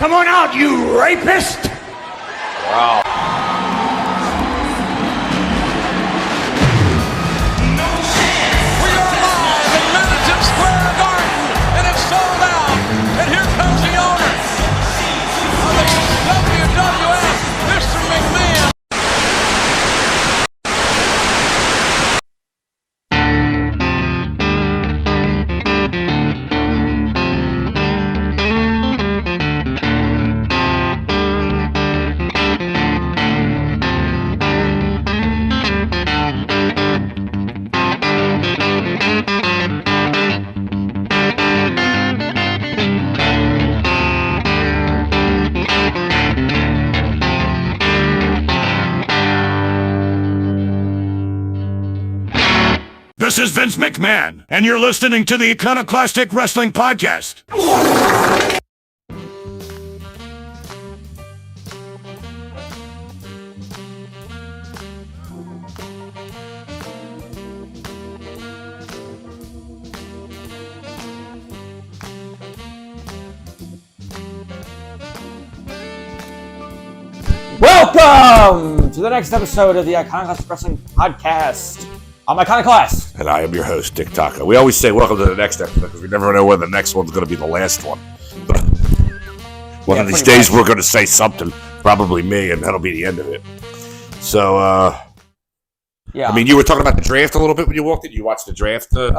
Come on out, you rapist! Wow. We are live in Madison Square Garden, and it's sold out. And here comes the owner of the WWF, Mr. McMahon. This is Vince McMahon, and you're listening to the Iconoclastic Wrestling Podcast. Welcome to the next episode of the Iconoclastic Wrestling Podcast. I'm Iconoclast. And I am your host, Dick Taka. We always say welcome to the next episode because we never know when the next one's going to be the last one. But one of these days we're going to say something, probably me, and that'll be the end of it. So, yeah. I mean, you were talking about the draft a little bit when you walked in. You watched the draft on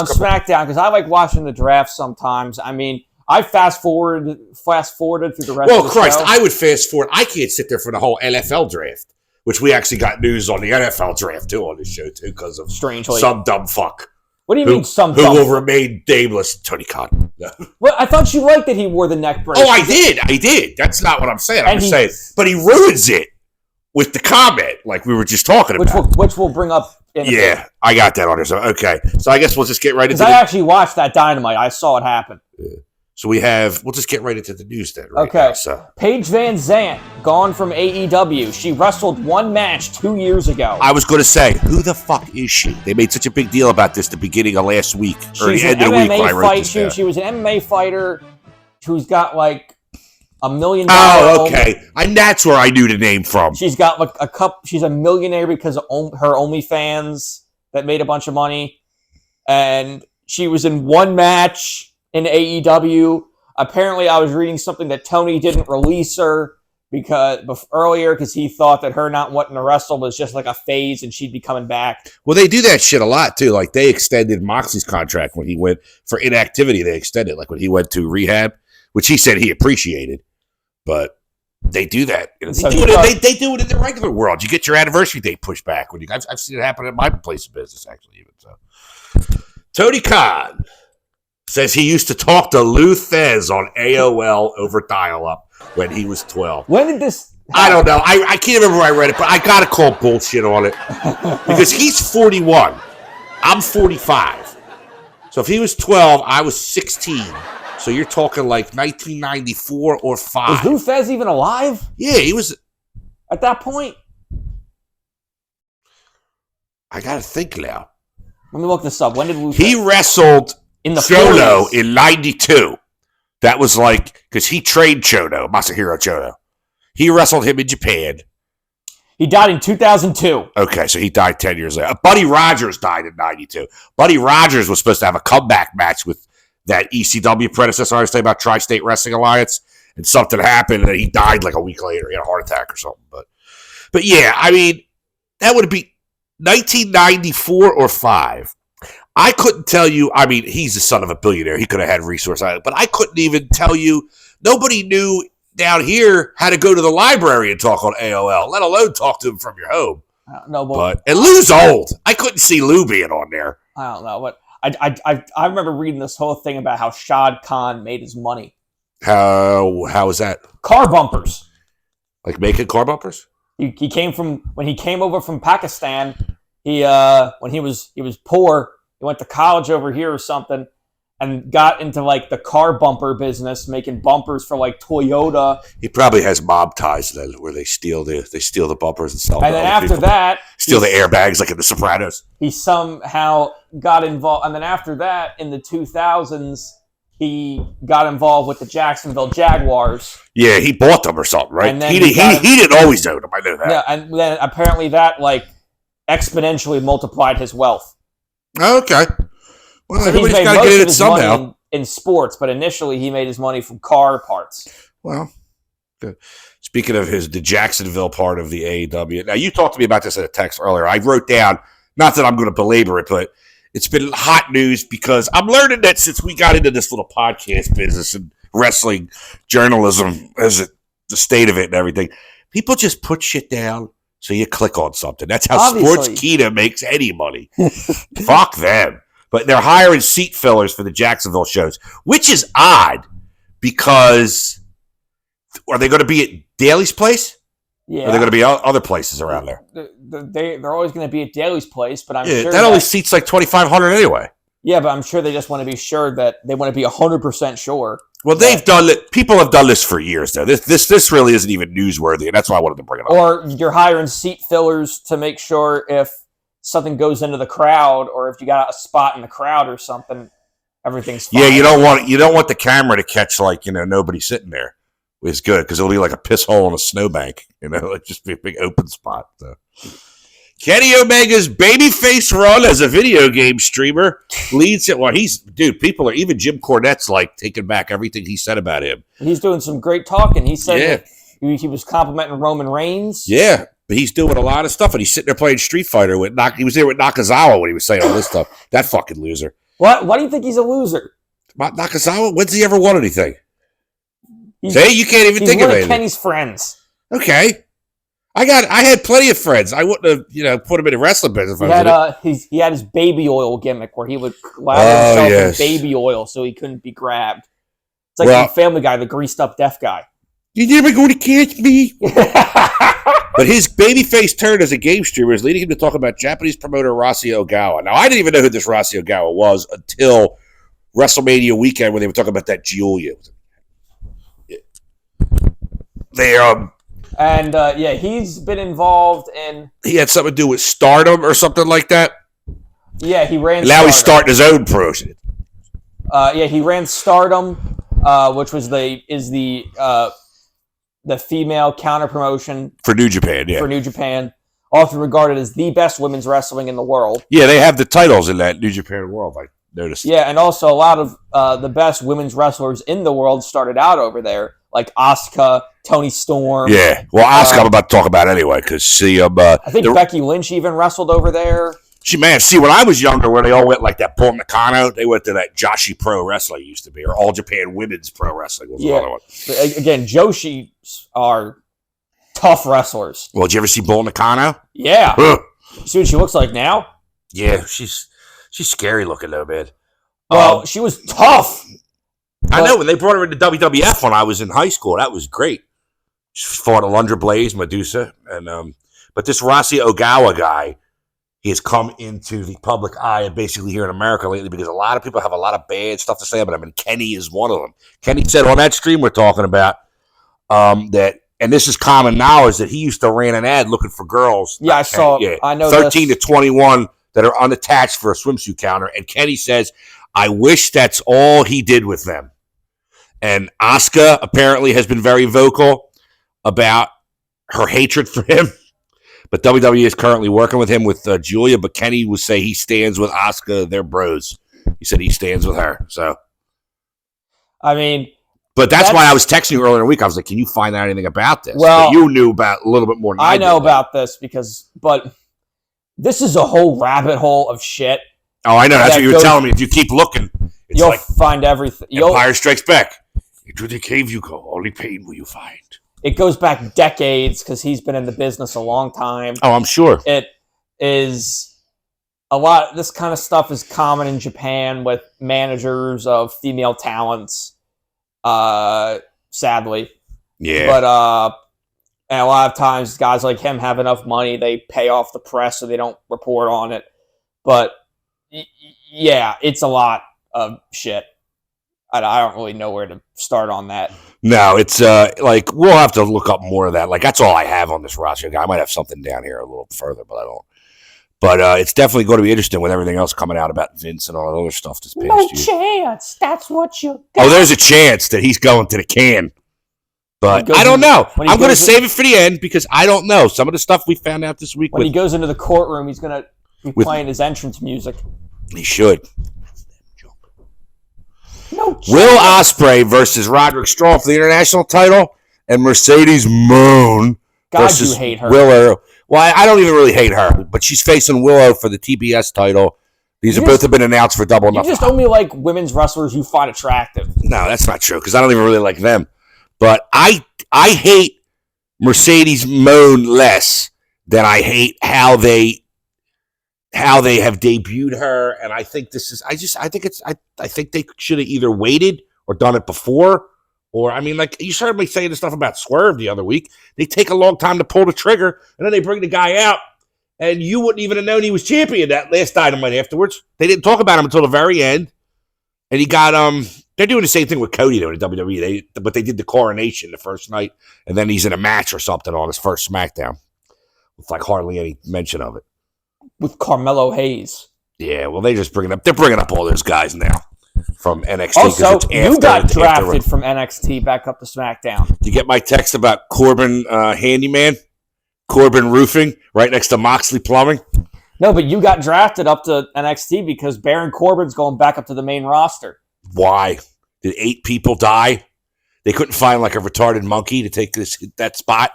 SmackDown, because I like watching the draft sometimes. I mean, I fast forwarded through the rest of the show. Well, Christ, I would fast forward. I can't sit there for the whole NFL draft. Which we actually got news on the NFL draft, too, on this show, too, because of some dumb fuck. What do you mean some dumb fuck? Who will remain nameless, Tony Khan. Well, I thought you liked that he wore the neck brace. Oh, I did. That's not what I'm saying. I'm just saying. But he ruins it with the comment, like we were just talking about. Which we'll bring up in a bit. I got that on there. So, okay. So I guess we'll just get right into it. Because I actually watched that Dynamite. I saw it happen. Yeah. So we'll just get right into the news then. Right okay. Now, so. Paige Van Zandt, gone from AEW. She wrestled one match 2 years ago. I was going to say, who the fuck is she? They made such a big deal about this the beginning of last week. Or the end of the week when I wrote this down. She was an MMA fighter who's got like $1 million. Oh, okay. And that's where I knew the name from. She's got like she's a millionaire because of her OnlyFans that made a bunch of money. And she was in one match in AEW. Apparently, I was reading something that Tony didn't release her earlier because he thought that her not wanting to wrestle was just like a phase and she'd be coming back. Well, they do that shit a lot, too. Like, they extended Moxley's contract when he went for inactivity. They extended, like when he went to rehab, which he said he appreciated. But they do that. They do it in the regular world. You get your anniversary date pushed back. I've seen it happen at my place of business, actually. Even so, Tony Khan says he used to talk to Lou Thez on AOL over dial-up when he was 12. When did this happen? I don't know. I can't remember where I read it, but I got to call bullshit on it. Because he's 41. I'm 45. So if he was 12, I was 16. So you're talking like 1994 or 5. Was Lou Thez even alive? Yeah, he was. At that point? I got to think now. Let me look this up. When did Lou Thez? He wrestled in the Chono in 92. That was like, because he trained Chono, Masahiro Chono. He wrestled him in Japan. He died in 2002. Okay, so he died 10 years later. Buddy Rogers died in 92. Buddy Rogers was supposed to have a comeback match with that ECW predecessor I was saying about Tri-State Wrestling Alliance, and something happened, and he died like a week later. He had a heart attack or something. But yeah, I mean, that would be 1994 or 5. I couldn't tell you. I mean, he's the son of a billionaire. He could have had resources, but I couldn't even tell you. Nobody knew down here how to go to the library and talk on AOL, let alone talk to him from your home. I don't know, and Lou's old. I couldn't see Lou being on there. I don't know, but I remember reading this whole thing about how Shad Khan made his money. How is that? Car bumpers. Like making car bumpers? When he came over from Pakistan. When he was poor. He went to college over here or something and got into like the car bumper business, making bumpers for like Toyota. He probably has mob ties then, where they steal the bumpers and sell them. And then after that, steal the airbags like in The Sopranos. He somehow got involved. And then after that, in the 2000s, he got involved with the Jacksonville Jaguars. Yeah, he bought them or something, right? And then He he didn't always own them. I know that. Yeah, and then apparently that exponentially multiplied his wealth. Okay. Well, So he's everybody's made got to most get of in it his somehow. money in sports, but initially he made his money from car parts. Well, good. Speaking of the Jacksonville part of the AEW, now you talked to me about this in a text earlier. I wrote down, not that I'm going to belabor it, but it's been hot news because I'm learning that since we got into this little podcast business and wrestling journalism as the state of it and everything, people just put shit down so you click on something. That's how Obviously. Sportskeeda makes any money. Fuck them. But they're hiring seat fillers for the Jacksonville shows, which is odd because are they going to be at Daly's place? Yeah. Or are they going to be other places around there? They're always going to be at Daly's place, but I'm sure that only seats like 2,500 anyway. Yeah, but I'm sure they just want to be sure that they want to be 100% sure. Well, they've done it. People have done this for years, though. This really isn't even newsworthy, and that's why I wanted to bring it up. Or you're hiring seat fillers to make sure if something goes into the crowd, or if you got a spot in the crowd or something, everything's fine. Yeah, you don't want the camera to catch nobody sitting there. It's good because it'll be like a piss hole in a snowbank, like just be a big open spot. So. Kenny Omega's babyface run as a video game streamer leads it. Well, people are even Jim Cornette's taking back everything he said about him. He's doing some great talking. He said that he was complimenting Roman Reigns. Yeah, but he's doing a lot of stuff, and he's sitting there playing Street Fighter with he was there with Nakazawa when he was saying all this stuff. That fucking loser. What? Why do you think he's a loser? Nakazawa? When's he ever won anything? See, you can't even think of anything. He's one of Kenny's friends. Okay. I had plenty of friends. I wouldn't have, put him in a wrestling business. He had his baby oil gimmick where he would lather himself in baby oil so he couldn't be grabbed. It's like the Family Guy, the greased up deaf guy. You're never going to catch me. But his babyface turn as a game streamer is leading him to talk about Japanese promoter Rossi Ogawa. Now, I didn't even know who this Rossi Ogawa was until WrestleMania weekend when they were talking about that Giulia. He's been involved in. He had something to do with Stardom or something like that. Yeah, he ran. Now he's starting his own promotion. He ran Stardom, which was the female counter promotion for New Japan. Yeah, for New Japan, often regarded as the best women's wrestling in the world. Yeah, they have the titles in that New Japan world. I noticed. Yeah, and also a lot of the best women's wrestlers in the world started out over there, like Asuka, Toni Storm. Yeah, well, Asuka I'm about to talk about anyway because I think Becky Lynch even wrestled over there. When I was younger, where they all went like that Paul Nakano, they went to that Joshi Pro Wrestling used to be, or All Japan Women's Pro Wrestling was another one. Again, Joshi are tough wrestlers. Well, did you ever see Bull Nakano? Yeah. See what she looks like now? Yeah, she's scary looking though, man. Well, she was tough. I know, when they brought her into WWF when I was in high school, that was great. She fought Alundra Blaze, Medusa, and but this Rossi Ogawa guy, he has come into the public eye and basically here in America lately because a lot of people have a lot of bad stuff to say about him, and Kenny is one of them. Kenny said on that stream we're talking about that, and this is common knowledge, that he used to ran an ad looking for girls. Yeah, I saw. Yeah, I know 13 to 21 that are unattached for a swimsuit counter, and Kenny says, I wish that's all he did with them. And Asuka apparently has been very vocal about her hatred for him. But WWE is currently working with him with Giulia. But Kenny would say he stands with Asuka. They're bros. He said he stands with her. So, I mean, but that's why I was texting you earlier in the week. I was like, "Can you find out anything about this?" Well, but you knew about a little bit more than I know about this but this is a whole rabbit hole of shit. Oh, I know. That's what you were telling me. If you keep looking, you'll find everything. Empire Strikes Back. Into the cave you go. Only pain will you find. It goes back decades because he's been in the business a long time. Oh, I'm sure. It is a lot. This kind of stuff is common in Japan with managers of female talents. Sadly. Yeah. But and a lot of times guys like him have enough money, they pay off the press so they don't report on it. But yeah, it's a lot of shit. I don't really know where to start on that. No, it's we'll have to look up more of that. That's all I have on this roster guy. I might have something down here a little further, but I don't. But it's definitely going to be interesting with everything else coming out about Vince and all that other stuff this past No year. chance. That's what you got. Oh, there's a chance that he's going to the can. But When he I don't goes know. when he I'm going to goes save it for the end because I don't know. Some of the stuff we found out this week When with he goes into the courtroom, he's going to be With- playing his entrance music. he should. No chance. Will Ospreay versus Roderick Strong for the international title, and Mercedes Moon God, versus you hate her. Willow. Well, I don't even really hate her, but she's facing Willow for the TBS title. These You are both just- have been announced for Double or You Nothing. just only like women's wrestlers you find attractive. No, that's not true because I don't even really like them. But I hate Mercedes Moon less than I hate how they have debuted her, and I think this is I think they should have either waited or done it before, or I mean, like you heard me saying the stuff about Swerve the other week. They take a long time to pull the trigger, and then they bring the guy out, and you wouldn't even have known he was champion that last Dynamite afterwards. They didn't talk about him until the very end, and he got They're doing the same thing with Cody though in WWE. But they did the coronation the first night, and then he's in a match or something on his first SmackDown with like hardly any mention of it. With Carmelo Hayes. Yeah, well, they're bringing up all those guys now from NXT. Also, it's you got after- drafted from NXT back up to SmackDown. Did you get my text about Corbin Handyman? Corbin Roofing, right next to Moxley Plumbing? No, but you got drafted up to NXT because Baron Corbin's going back up to the main roster. Why? Did 8 people die? They couldn't find like a retarded monkey to take that spot?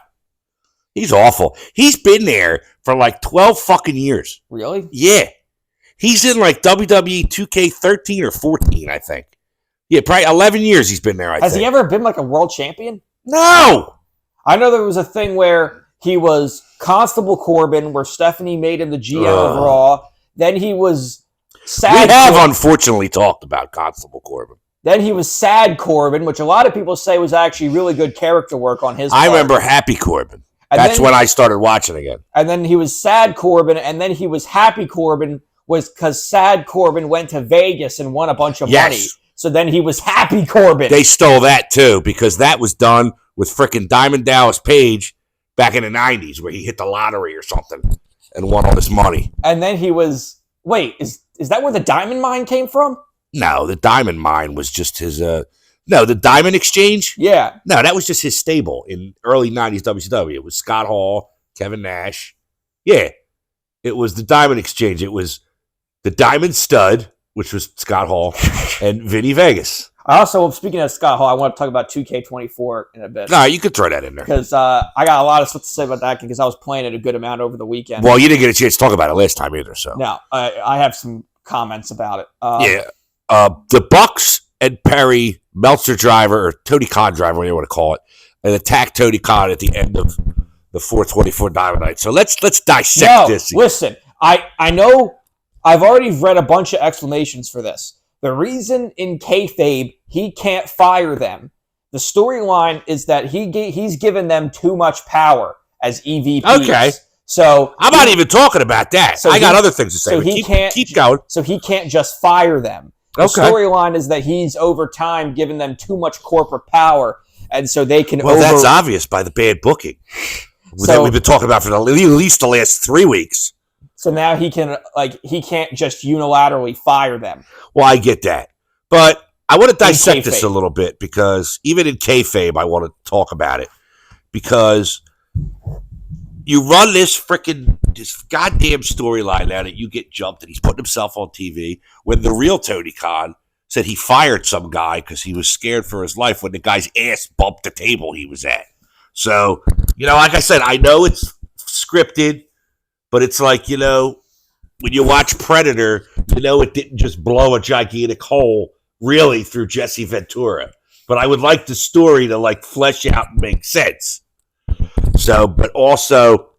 He's awful. He's been there for like 12 fucking years. Really? Yeah. He's in like WWE 2K13 or 14, I think. Yeah, probably 11 years he's been there, I Has think. he ever been like a world champion? No! I know there was a thing where he was Constable Corbin, where Stephanie made him the GM of Raw. Then he was Sad We have Corbin. unfortunately talked about Constable Corbin. Then he was Sad Corbin, which a lot of people say was actually really good character work on his part. I remember Happy Corbin. And That's then- when I started watching again. And then he was Sad Corbin, and then he was Happy Corbin, was because Sad Corbin went to Vegas and won a bunch of money. Yes. So then he was Happy Corbin. They stole that too because that was done with frickin' Diamond Dallas Page back in the 90s where he hit the lottery or something and won all this money. And then he was... Wait, is that where the Diamond Mine came from? No, the Diamond Mine was just his... No, the Diamond Exchange? Yeah. No, that was just his stable in early 90s WCW. It was Scott Hall, Kevin Nash. Yeah, it was the Diamond Exchange. It was the Diamond Stud, which was Scott Hall, and Vinny Vegas. I also, speaking of Scott Hall, I want to talk about 2K24 in a bit. No, you could throw that in there. Because I got a lot of stuff to say about that because I was playing it a good amount over the weekend. Well, you didn't get a chance to talk about it last time either, so. Now, I have some comments about it. The Bucks and Perry, Meltzer driver, or Tony Khan driver, whatever you want to call it, and attacked Tony Khan at the end of the 424 Diamond Night. So let's dissect this. Listen, I know I've already read a bunch of explanations for this. The reason in kayfabe he can't fire them, the storyline is that he's given them too much power as EVPs. Okay. So I'm not even talking about that. So I got he- other things to say. so but he keep going. So he can't just fire them. The Okay. storyline is that he's over time given them too much corporate power, and so they can. Well, that's obvious by the bad booking that So- we've been talking about for at least the last 3 weeks. So now he can't just unilaterally fire them. Well, I get that. But I want to dissect this kayfabe. a little bit because even in kayfabe, I want to talk about it because you run this goddamn storyline out and you get jumped and he's putting himself on TV when the real Tony Khan said he fired some guy because he was scared for his life when the guy's ass bumped the table he was at. So, like I said, I know it's scripted, but it's like, when you watch Predator, it didn't just blow a gigantic hole really through Jesse Ventura. But I would like the story to flesh out and make sense. So, but also,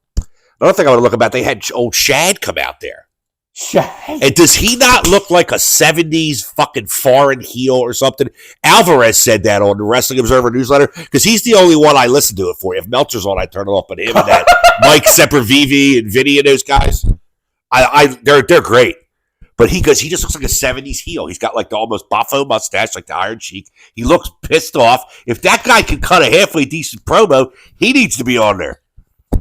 another thing I want to look about, they had old Shad come out there. Shad. And does he not look like a 70s fucking foreign heel or something? Alvarez said that on the Wrestling Observer newsletter because he's the only one I listen to it for. If Meltzer's on, I turn it off. But him and that Mike Sempervive and Vinny and those guys, they're great. But he just looks like a 70s heel. He's got the almost buffo mustache, like the Iron Sheik. He looks pissed off. If that guy can cut a halfway decent promo, he needs to be on there.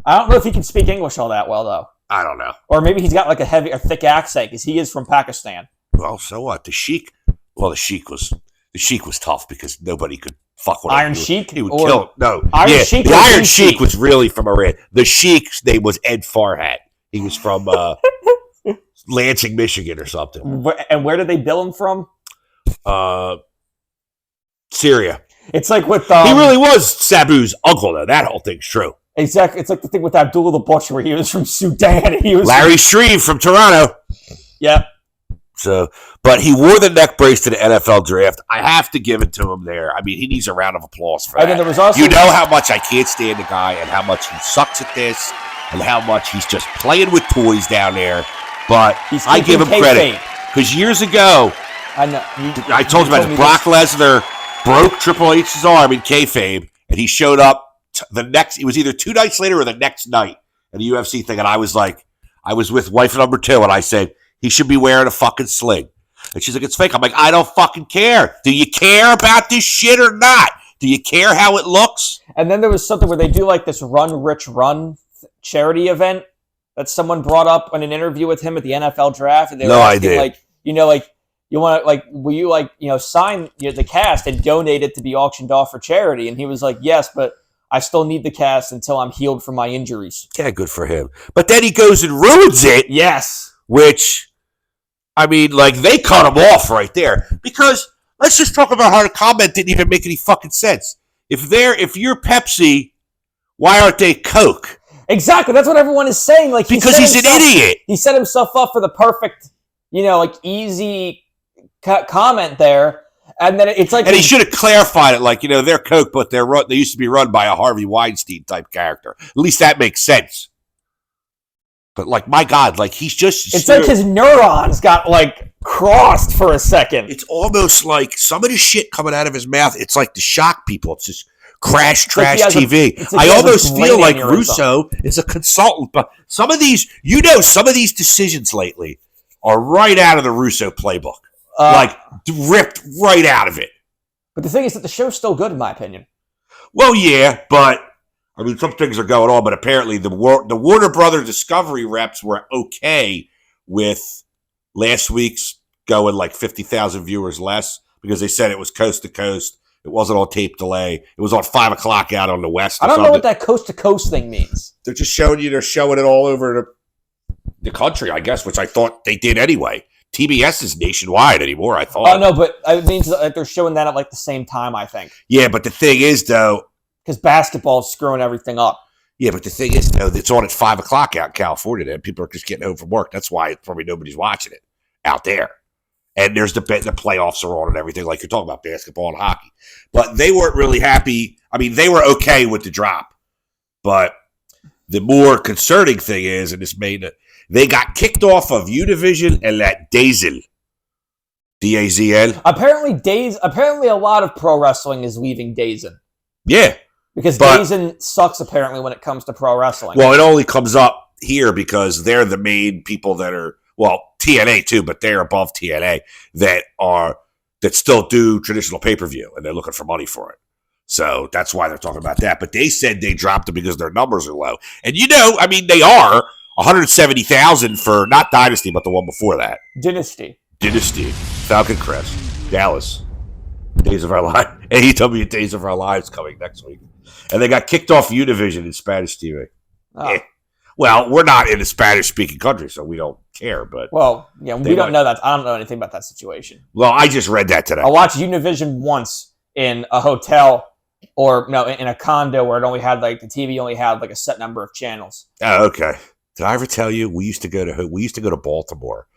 I don't know if he can speak English all that well, though. I don't know. Or maybe he's got like a thick accent because he is from Pakistan. Well, so what? The Sheik was tough because nobody could fuck with him. Iron Sheik? He would kill him. No. Iron Sheik the or Iron Blue Sheik Sheik? was really from Iran. The Sheik's name was Ed Farhat. He was from Lansing, Michigan or something. And where did they bill him from? Syria. It's like with... he really was Sabu's uncle, though. That whole thing's true. Exactly. It's like the thing with Abdullah the Butcher where he was from Sudan. And he was Larry Shreve from Toronto. Yeah. So, but he wore the neck brace to the NFL draft. I have to give it to him there. I mean, he needs a round of applause for that. And then there was also... You know how much I can't stand the guy and how much he sucks at this and how much he's just playing with toys down there. But I give him credit. Because years ago, I told you about it. Brock Lesnar broke Triple H's arm in kayfabe, and he showed up it was either 2 nights later or the next night at a UFC thing, and I was with wife number 2, and I said, he should be wearing a fucking sling. And she's like, it's fake. I'm like, I don't fucking care. Do you care about this shit or not? Do you care how it looks? And then there was something where they do like this Run Rich Run charity event that someone brought up in an interview with him at the NFL draft, and they were asking, like, you want to, like, will you, like, sign the cast and donate it to be auctioned off for charity? And he was like, yes, but I still need the cast until I'm healed from my injuries. Yeah, good for him. But then he goes and ruins it. Yes. Which, I mean, like, they cut him off right there. Because let's just talk about how the comment didn't even make any fucking sense. If you're Pepsi, why aren't they Coke? Exactly. That's what everyone is saying. Like, because he's an idiot. He set himself up for the perfect, easy comment there. And then it's like, and he should have clarified it, like, they're Coke, but they used to be run by a Harvey Weinstein type character. At least that makes sense. But, like, my God, like, he's just... It's like his neurons got, like, crossed for a second. It's almost like some of the shit coming out of his mouth, it's like to shock people. It's just trash TV. I almost feel like Russo is a consultant. But some of these decisions lately are right out of the Russo playbook. Like, ripped right out of it. But the thing is that the show's still good, in my opinion. Well, yeah, but... I mean, some things are going on, but apparently the Warner Brothers Discovery reps were okay with last week's going like 50,000 viewers less because they said it was coast to coast. It wasn't on tape delay. It was on 5 o'clock out on the West. I don't know what that coast to coast thing means. They're just showing you. They're showing it all over the country, I guess, which I thought they did anyway. TBS is nationwide anymore, I thought. Oh, no, but it means that they're showing that at like the same time, I think. Yeah, but the thing is, though, because basketball is screwing everything up. Yeah, but the thing is, though, it's on at 5 o'clock out in California, and people are just getting home from work. That's why probably nobody's watching it out there. And there's the playoffs are on and everything, like you're talking about basketball and hockey. But they weren't really happy. I mean, they were okay with the drop. But the more concerning thing is, and this made it, they got kicked off of Univision and that DAZN. DAZN. Apparently, a lot of pro wrestling is leaving DAZN. Yeah. Because DAZN sucks, apparently, when it comes to pro wrestling. Well, it only comes up here because they're the main people that are, well, TNA too, but they're above TNA that still do traditional pay-per-view, and they're looking for money for it. So that's why they're talking about that. But they said they dropped it because their numbers are low. And I mean, they are 170,000 for not Dynasty, but the one before that. Dynasty. Falcon Crest. Dallas. Days of Our Lives. AEW Days of Our Lives coming next week. And they got kicked off Univision in Spanish TV. Oh. Yeah. Well, we're not in a Spanish-speaking country, so we don't care. But well, yeah, we don't know that. I don't know anything about that situation. Well, I just read that today. I watched Univision once in a hotel, or no, in a condo where it only had like the TV only had like a set number of channels. Oh, okay. Did I ever tell you we used to go to Baltimore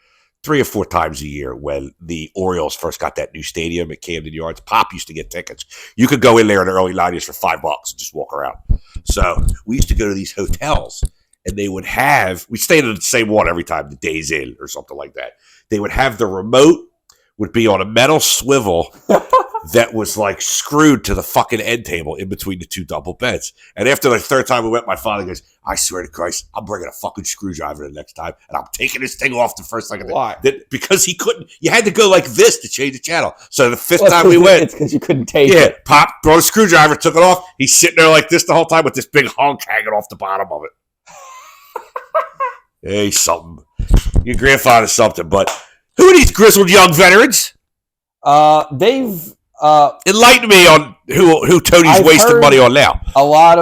3 or 4 times a year when the Orioles first got that new stadium at Camden Yards? Pop used to get tickets. You could go in there in the early 90s for $5 and just walk around. So we used to go to these hotels, and we stayed in the same one every time, the Days Inn or something like that. They would have the remote would be on a metal swivel that was like screwed to the fucking end table in between the 2 double beds. And after the 3rd time we went, my father goes, I swear to Christ, I'm bringing a fucking screwdriver the next time, and I'm taking this thing off the first second. Why? Because he couldn't. You had to go like this to change the channel. So the 5th time we went, it's because you couldn't take it. Yeah, Pop brought a screwdriver, took it off. He's sitting there like this the whole time with this big hunk hanging off the bottom of it. Hey, something. Your grandfather's something, but who are these grizzled young veterans? They've Enlighten me on who Tony's I've wasting heard money on now. a lot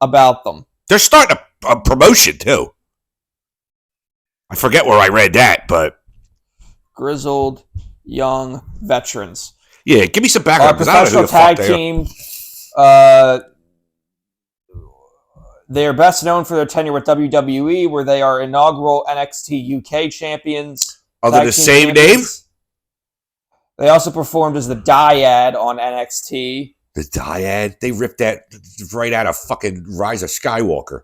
about them. They're starting a promotion, too. I forget where I read that, but... Grizzled young veterans. Yeah, give me some background, because I don't know who the professional fuck tag they are. team. They are best known for their tenure with WWE, where they are inaugural NXT UK champions. Are they the same name? They also performed as the Dyad on NXT. The Dyad? They ripped that right out of fucking Rise of Skywalker.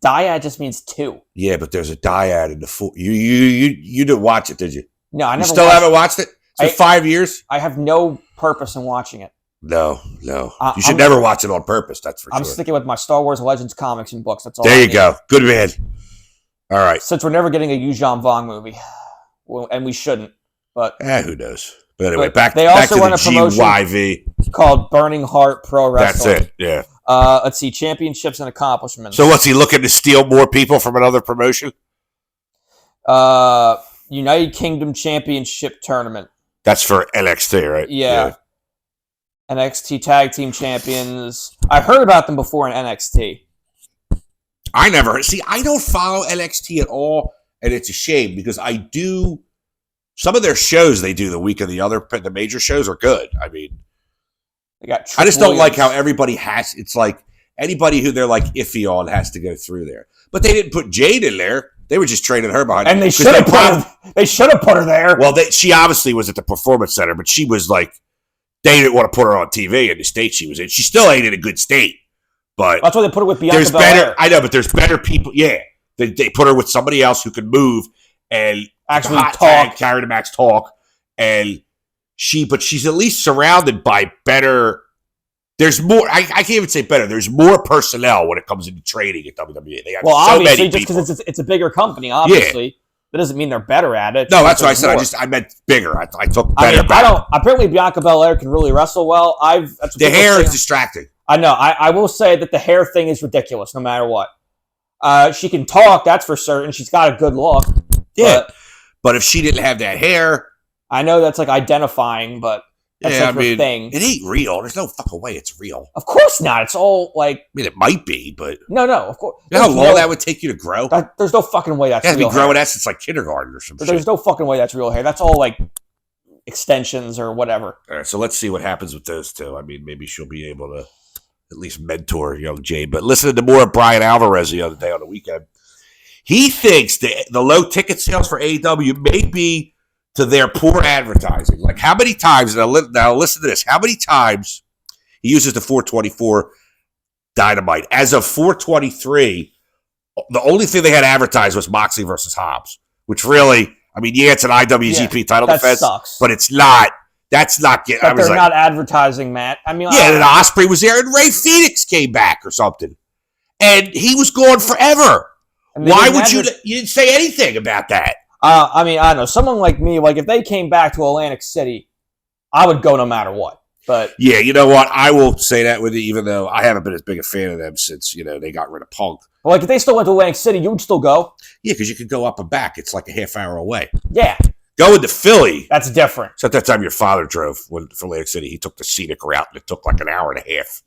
Dyad just means two. Yeah, but there's a Dyad in the full... You didn't watch it, did you? No, I never. You still haven't watched it? It's been 5 years? I have no purpose in watching it. No. You should never watch it on purpose, that's for sure. I'm sticking with my Star Wars Legends comics and books. That's all. There you go. Good man. All right. Since we're never getting a Yuuzhan Vong movie, well, and we shouldn't, but who knows? But anyway, but back they to also run the a promotion GYV. called Burning Heart Pro Wrestling. That's it. Yeah. Let's see, championships and accomplishments. So what's he looking to steal more people from another promotion? United Kingdom Championship Tournament. That's for NXT, right? Yeah. NXT Tag Team Champions. I heard about them before in NXT. I don't follow NXT at all, and it's a shame because I do. Some of their shows they do the week of the major shows are good. I mean, they got. I just don't like how everybody has. It's like anybody who they're like iffy on has to go through there. But they didn't put Jade in there. They were just training her behind. And they should have put her. They should have put her there. Well, she obviously was at the Performance Center, but she was like, they didn't want to put her on TV in the state she was in. She still ain't in a good state, but that's why they put her with Bianca there's Belair. better. I know, but there's better people. Yeah, they put her with somebody else who can move and actually talk, carry the max talk, and she's at least surrounded by better. There's more. I can't even say better. There's more personnel when it comes into training at WWE. They have obviously, many just people. because it's a bigger company, obviously, that doesn't mean they're better at it. No, that's what I said. I meant bigger. I took better. Apparently, Bianca Belair can really wrestle well. The hair is distracting. I know. I will say that the hair thing is ridiculous, no matter what. She can talk, that's for certain. She's got a good look. Yeah, but if she didn't have that hair, I know that's like identifying, but. That's like her thing. It ain't real. There's no fucking way it's real. Of course not. It's all like... I mean, it might be, but... No, of course. You know how long that would take you to grow? There's no fucking way that's real hair. It has to be growing that since like kindergarten or something. There's no fucking way that's real hair. That's all like extensions or whatever. All right, so let's see what happens with those two. I mean, maybe she'll be able to at least mentor young Jade. But listening to more of Brian Alvarez the other day on the weekend, he thinks that the low ticket sales for AEW may be to their poor advertising. Like how many times, now listen to this, how many times he uses the 424 Dynamite. As of 423, the only thing they had advertised was Moxley versus Hobbs, which really, I mean, yeah, it's an IWGP title defense, sucks. But it's not, that's not getting, but they're not advertising, Matt. I mean, yeah, and Ospreay was there and Ray Phoenix came back or something. And he was gone forever. Why would you didn't say anything about that? I mean, I don't know. Someone like me, like if they came back to Atlantic City, I would go no matter what. But yeah, you know what? I will say that with you, even though I haven't been as big a fan of them since, they got rid of Punk. Like if they still went to Atlantic City, you would still go? Yeah, because you could go up and back. It's like a half hour away. Yeah. Going to Philly. That's different. So at that time your father drove for Atlantic City. He took the scenic route and it took like an hour and a half.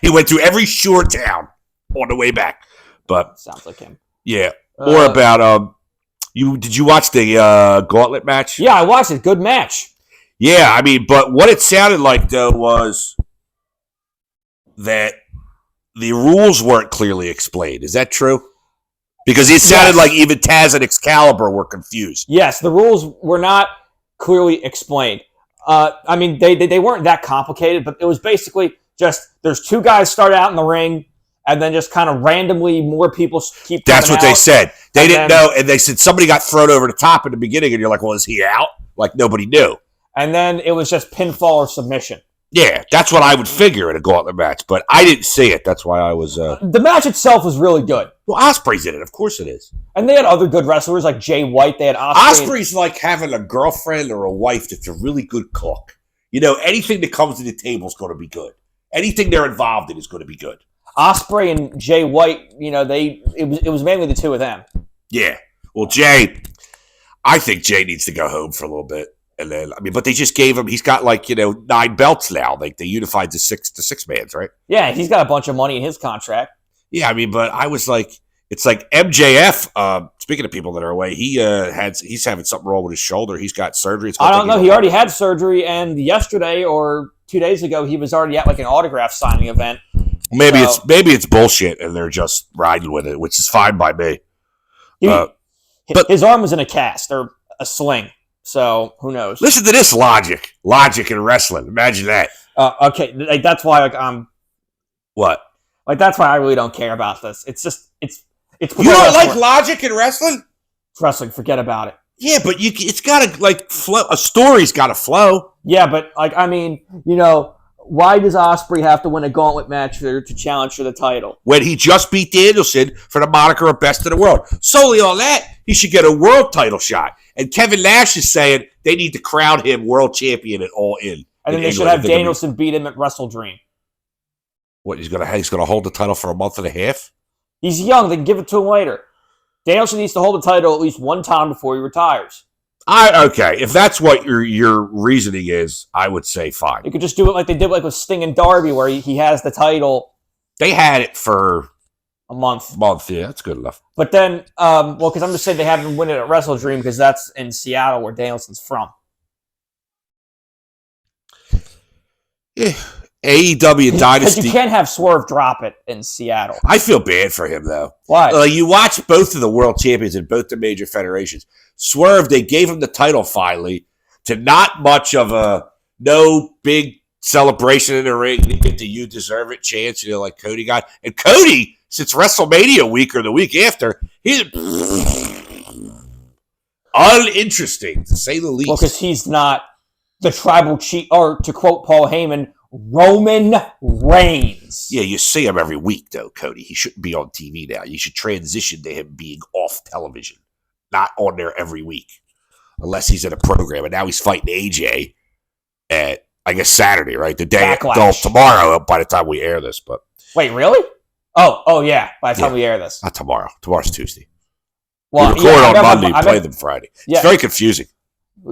He went to every shore town on the way back. But sounds like him. Yeah. Or about did you watch the gauntlet match? Yeah, I watched it. Good match. Yeah, I mean, but what it sounded like though was that the rules weren't clearly explained. Is that true? Because it sounded like even Taz and Excalibur were confused. Yes, the rules were not clearly explained. I mean, they weren't that complicated, but it was basically just there's two guys start out in the ring. And then just kind of randomly more people keep coming out. That's what they said. They didn't know. And they said somebody got thrown over the top in the beginning. And you're like, well, is he out? Like nobody knew. And then it was just pinfall or submission. Yeah, that's what I would figure in a gauntlet match. But I didn't see it. That's why I was... The match itself was really good. Well, Ospreay's in it. Of course it is. And they had other good wrestlers like Jay White. They had Ospreay. Ospreay's like having a girlfriend or a wife that's a really good cook. Anything that comes to the table is going to be good. Anything they're involved in is going to be good. Ospreay and Jay White, it was mainly the two of them. Yeah. Well, Jay, I think Jay needs to go home for a little bit. And then, but they just gave him, he's got 9 belts now. Like they unified the six mans, right? Yeah, he's got a bunch of money in his contract. Yeah, but I was like, it's like MJF, speaking of people that are away, he's having something wrong with his shoulder. He's got surgery. I don't know. He already had surgery, and yesterday or 2 days ago, he was already at an autograph signing event. Maybe it's bullshit, and they're just riding with it, which is fine by me. But his arm was in a cast or a sling. So who knows? Listen to this logic in wrestling. Imagine that. Okay, that's why what? That's why I really don't care about this. It's you don't like logic in wrestling? It's wrestling. Forget about it. Yeah, but it's got to flow. A story's got to flow. Yeah, but why does Ospreay have to win a gauntlet match to challenge for the title? When he just beat Danielson for the moniker of best in the world. Solely on that, he should get a world title shot. And Kevin Nash is saying they need to crown him world champion at All In. And then they should have Danielson beat him at Wrestle Dream. What, he's gonna hold the title for a month and a half? He's young. They can give it to him later. Danielson needs to hold the title at least one time before he retires. Okay, if that's what your reasoning is, I would say fine. You could just do it like they did with Sting and Darby, where he has the title. They had it for a month. Yeah, that's good enough. But then, because I'm just saying they have him win it at Wrestle Dream because that's in Seattle, where Danielson's from. Yeah. AEW Dynasty. Because you can't have Swerve drop it in Seattle. I feel bad for him, though. Why? You watch both of the world champions in both the major federations. Swerve, they gave him the title finally to not much of no big celebration in the ring. They get the "you deserve it" chance, like Cody got. And Cody, since WrestleMania week or the week after, he's uninteresting, to say the least. Well, because he's not the tribal chief, or to quote Paul Heyman, Roman Reigns. Yeah, you see him every week, though, Cody. He shouldn't be on TV now. You should transition to him being off television, not on there every week, unless he's in a program. And now he's fighting AJ at, I guess, Saturday, right? The day tomorrow, by the time we air this. But wait, really? Oh yeah. By the time we air this, not tomorrow. Tomorrow's Tuesday. Well, we record on Monday, play them Friday. Yeah. It's very confusing.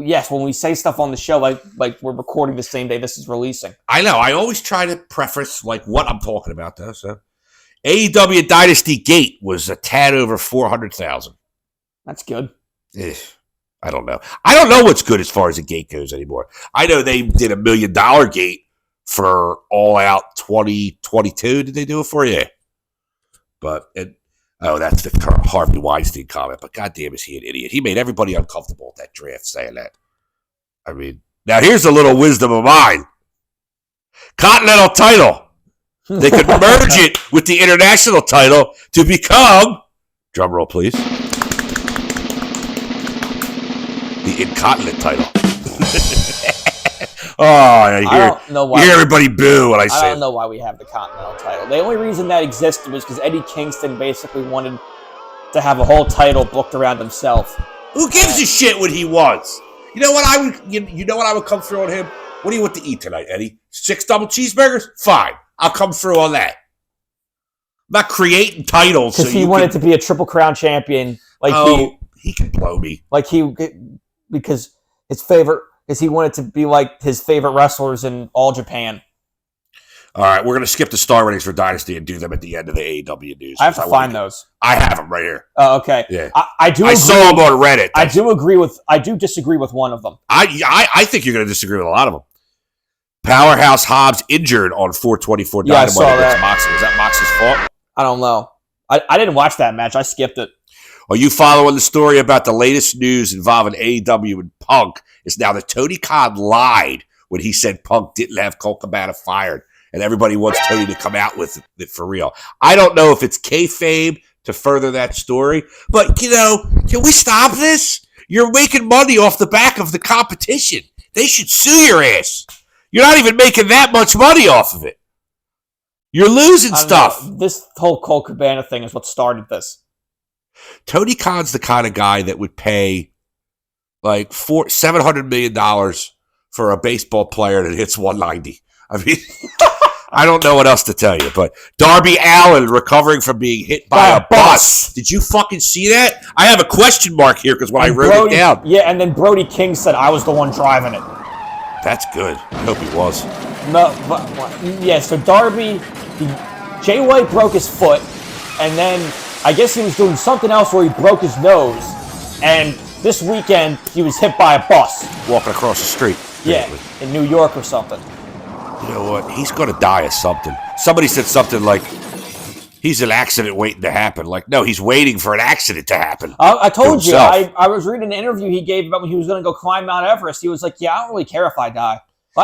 Yes, when we say stuff on the show, like we're recording the same day this is releasing. I know. I always try to preface what I'm talking about, though. So, AEW Dynasty Gate was a tad over 400,000. That's good. I don't know. I don't know what's good as far as the gate goes anymore. I know they did $1 million gate for All Out 2022. Did they do it for you? But that's the Harvey Weinstein comment. But goddamn, is he an idiot? He made everybody uncomfortable at that draft saying that. I mean, now here's a little wisdom of mine. Continental title. They could merge it with the international title to become, drum roll please, the Incontinent title. I hear everybody boo when I say it. I don't know why we have the Continental title. The only reason that existed was because Eddie Kingston basically wanted to have a whole title booked around himself. Who gives a shit what he wants? You know what I would come through on him? What do you want to eat tonight, Eddie? 6 double cheeseburgers? Fine. I'll come through on that. I'm not creating titles. Because he wanted to be a Triple Crown champion. He can blow me. Because he wanted to be like his favorite wrestlers in all Japan. All right, we're going to skip the star ratings for Dynasty and do them at the end of the AEW news. I have to find those. I have them right here. Oh, okay. Yeah. I saw them on Reddit. I do disagree with one of them. I think you're going to disagree with a lot of them. Powerhouse Hobbs injured on 424 Dynamite against Moxley. Was that Moxley's fault? I don't know. I didn't watch that match. I skipped it. Are you following the story about the latest news involving AEW and Punk? Is now that Tony Khan lied when he said Punk didn't have Colt Cabana fired, and everybody wants Tony to come out with it for real. I don't know if it's kayfabe to further that story, but, can we stop this? You're making money off the back of the competition. They should sue your ass. You're not even making that much money off of it. You're losing stuff. This whole Colt Cabana thing is what started this. Tony Khan's the kind of guy that would pay like $700 million for a baseball player that hits 190. I mean, I don't know what else to tell you, but Darby Allin recovering from being hit by a bus. Did you fucking see that? I have a question mark here because when I wrote it down. Yeah, and then Brody King said I was the one driving it. That's good. I hope he was. No, yeah, so Darby, Jay White broke his foot, and then I guess he was doing something else where he broke his nose, and this weekend he was hit by a bus. Walking across the street. Yeah, in New York or something. You know what? He's going to die of something. Somebody said something like, he's an accident waiting to happen. Like, no, he's waiting for an accident to happen. I told you, I was reading an interview he gave about when he was going to go climb Mount Everest. He was like, yeah, I don't really care if I die.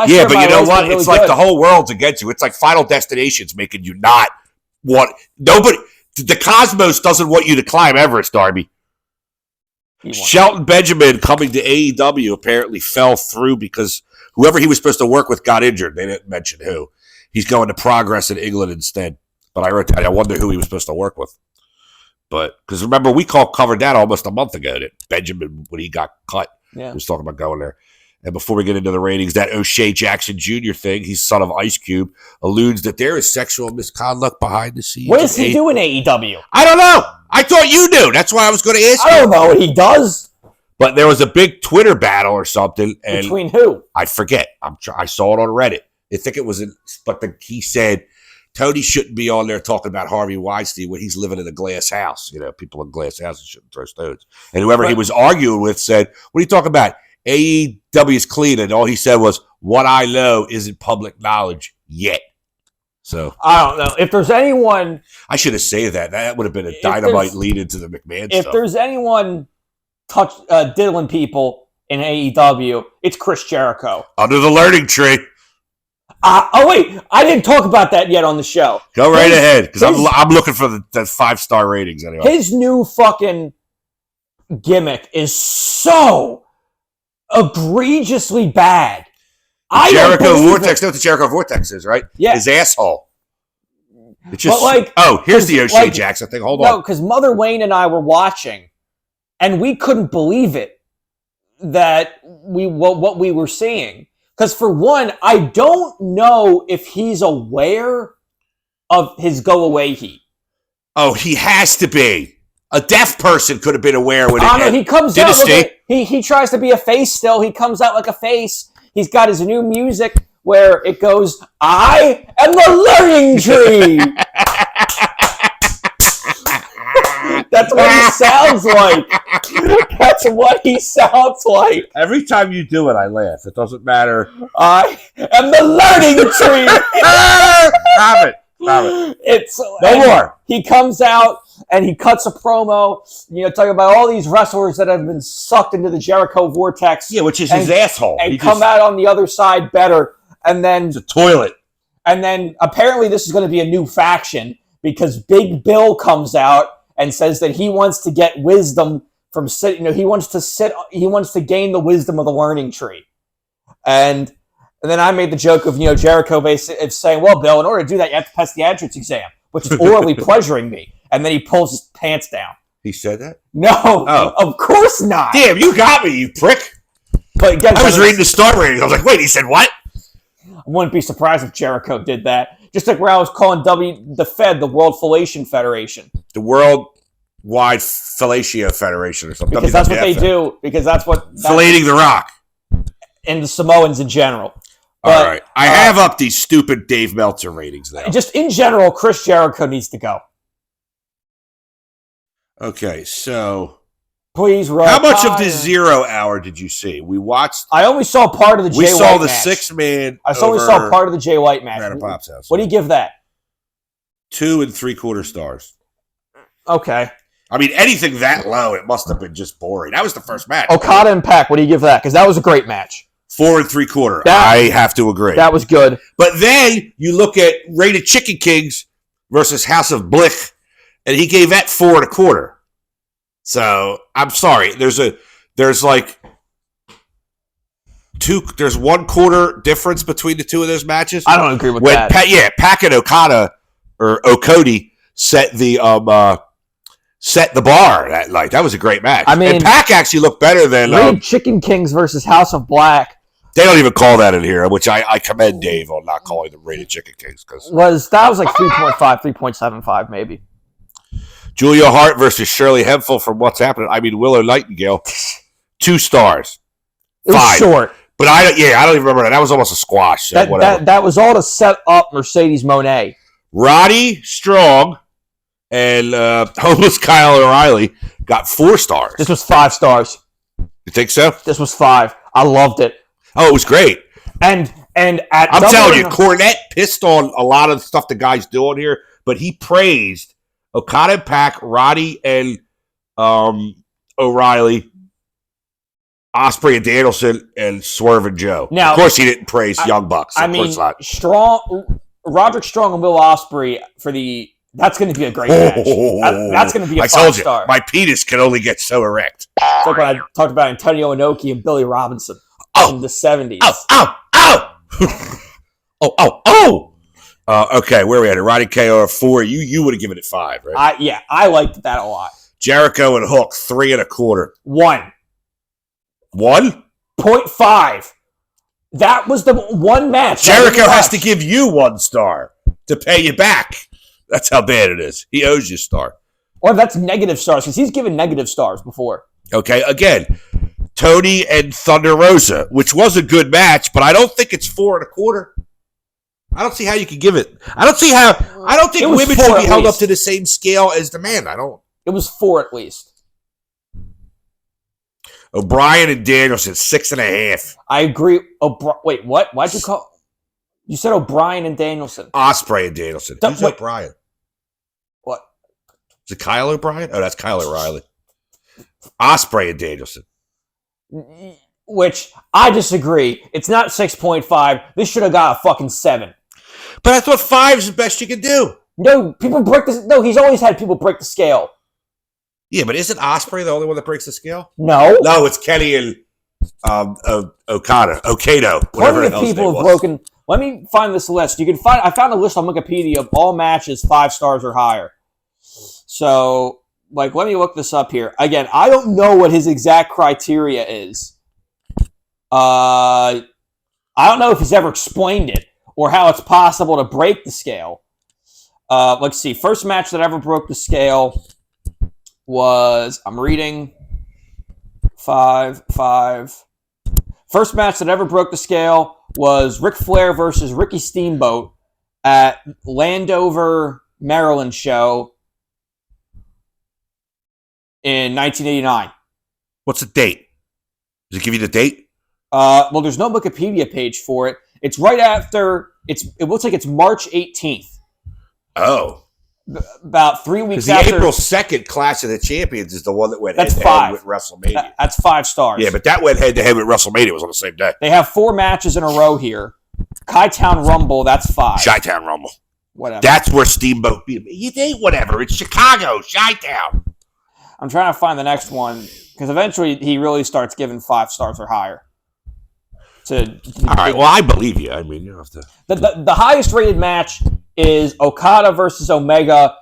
Yeah, but you know what? Really it's like the whole world's against you. It's like Final Destination's making you not want... Nobody... The cosmos doesn't want you to climb Everest, Darby. Shelton Benjamin coming to AEW apparently fell through because whoever he was supposed to work with got injured. They didn't mention who. He's going to Progress in England instead. But I wrote that. I wonder who he was supposed to work with. But because remember, we covered that almost a month ago that Benjamin, when he got cut, was talking about going there. And before we get into the ratings, that O'Shea Jackson Jr. thing, he's son of Ice Cube, alludes that there is sexual misconduct behind the scenes. What does he do in AEW? I don't know. I thought you knew. That's why I was going to ask you. I don't know what he does. But there was a big Twitter battle or something. And between who? I forget. I saw it on Reddit. I think it was he said Tony shouldn't be on there talking about Harvey Weinstein when he's living in a glass house. You know, people in glass houses shouldn't throw stones. And whoever he was arguing with said, what are you talking about? AEW is clean, and all he said was, what I know isn't public knowledge yet. So I don't know. If there's anyone... I should have said that. That would have been a dynamite lead into the McMahon stuff. If there's anyone diddling people in AEW, it's Chris Jericho. Under the learning tree. Oh, wait. I didn't talk about that yet on the show. Go right ahead, because I'm looking for the 5-star ratings anyway. His new fucking gimmick is so... egregiously bad. Jericho Vortex. Know what the Jericho Vortex is, right? Yeah. His asshole. It's just here's the O'Shea Jackson thing. Hold on. No, because Mother Wayne and I were watching, and we couldn't believe it that what we were seeing. Because for one, I don't know if he's aware of his go away heat. Oh, he has to be. A deaf person could have been aware when he comes out. He tries to be a face still. He comes out like a face. He's got his new music where it goes, I am the learning tree. That's what he sounds like. That's what he sounds like. Every time you do it, I laugh. It doesn't matter. I am the learning tree. Stop it. It's no more. He comes out and he cuts a promo, talking about all these wrestlers that have been sucked into the Jericho vortex. Yeah, which is his asshole. And come out on the other side better. And then it's a toilet. And then apparently this is going to be a new faction because Big Bill comes out and says that he wants to get wisdom from sitting. He wants to gain the wisdom of the learning tree. And then I made the joke of, Jericho basically saying, well, Bill, in order to do that, you have to pass the entrance exam, which is orally pleasuring me. And then he pulls his pants down. He said that? No, of course not. Damn, you got me, you prick. But again, I was reading the star ratings. I was like, wait, he said what? I wouldn't be surprised if Jericho did that. Just like where I was calling the Fed, the World Fellation Federation. The Worldwide Fellatio Federation or something. Because that's what they do. Because that's what... Filleting the Rock. And the Samoans in general. All right. I have up these stupid Dave Meltzer ratings now. Just in general, Chris Jericho needs to go. Okay, so... Please, Rob. How much of the 0 hour did you see? We watched... I only saw part of the Jay White match. We saw the 6-man I only saw part of the Jay White match. At Pop's house. What do you give that? 2 3/4 stars. Okay. I mean, anything that low, it must have been just boring. That was the first match. Okada and Pac, what do you give that? Because that was a great match. 4 3/4. I have to agree. That was good. But then you look at Rated Chicken Kings versus House of Blick, and he gave that 4 1/4. So I'm sorry. There's like there's 1/4 difference between the two of those matches. I don't agree with that. Pac and Okada or Okodi set the bar that night. That was a great match. I mean, and Pac actually looked better than Chicken Kings versus House of Black. They don't even call that in here, which I commend Dave on not calling them rated chicken kings. Because that was like 3.5, 3.75 maybe. Julia Hart versus Shirley Hemphill from What's Happening. I mean, Willow Nightingale, 2 stars. It was 5. short. But I don't even remember that. That was almost a squash. So That was all to set up Mercedes Moné. Roddy Strong and homeless Kyle O'Reilly got 4 stars. This was 5 stars. You think so? This was 5. I loved it. Oh, it was great. And I'm telling you, Cornette pissed on a lot of the stuff the guys do on here, but he praised Okada and Pac, Roddy and O'Reilly, Osprey and Danielson, and Swerve and Joe. Now, of course, he didn't praise Young Bucks. Of course not. Roderick Strong and Will Ospreay that's going to be a great match. That's going to be a 5-star. My penis can only get so erect. It's like when I talked about Antonio Inoki and Billy Robinson in the 70s. Okay, where are we at? Roddy KO at 4. You would have given it 5, right? I liked that a lot. Jericho and Hook, 3 1/4. 1. 1.5. That was the one match. Jericho has to give you 1 star to pay you back. That's how bad it is. He owes you a star. Or that's negative stars, because he's given negative stars before. Okay, again, Tony and Thunder Rosa, which was a good match, but I don't think it's 4 1/4. I don't see how you could give it. I don't think women should be held up to the same scale as the men. It was 4 at least. O'Brien and Danielson, 6.5. I agree. Wait, what? Why'd you call? You said O'Brien and Danielson. Osprey and Danielson. Who's O'Brien? What? Is it Kyle O'Brien? Oh, that's Kyle O'Reilly. Osprey and Danielson. Which I disagree. It's not 6.5. This should have got a fucking 7. But I thought 5 is the best you could do. No, people break this. No, he's always had people break the scale. Yeah, but isn't Osprey the only one that breaks the scale? No. No, it's Kenny and Okada. Plenty of people have broken. Let me find this list. I found a list on Wikipedia of all matches 5 stars or higher. So, let me look this up here. Again, I don't know what his exact criteria is. I don't know if he's ever explained it or how it's possible to break the scale. Let's see. First match that ever broke the scale was, I'm reading, 5. First match that ever broke the scale was Ric Flair versus Ricky Steamboat at Landover, Maryland show in 1989. What's the date? Does it give you the date? Well, there's no Wikipedia page for it. It's right after, it looks like it's March 18th. Oh. About 3 weeks after. after. The April 2nd Clash of the Champions is the one that went head-to-head 5 with WrestleMania. That's 5 stars. Yeah, but that went head-to-head with WrestleMania. It was on the same day. They have 4 matches in a row here. Chi-Town Rumble, that's 5. Chi-Town Rumble. Whatever. That's where Steamboat beat him. It ain't whatever. It's Chicago. Chi-Town. I'm trying to find the next one, because eventually he really starts giving 5 stars or higher. All right, well, I believe you. I mean, you don't have to. The highest rated match is Okada versus Omega.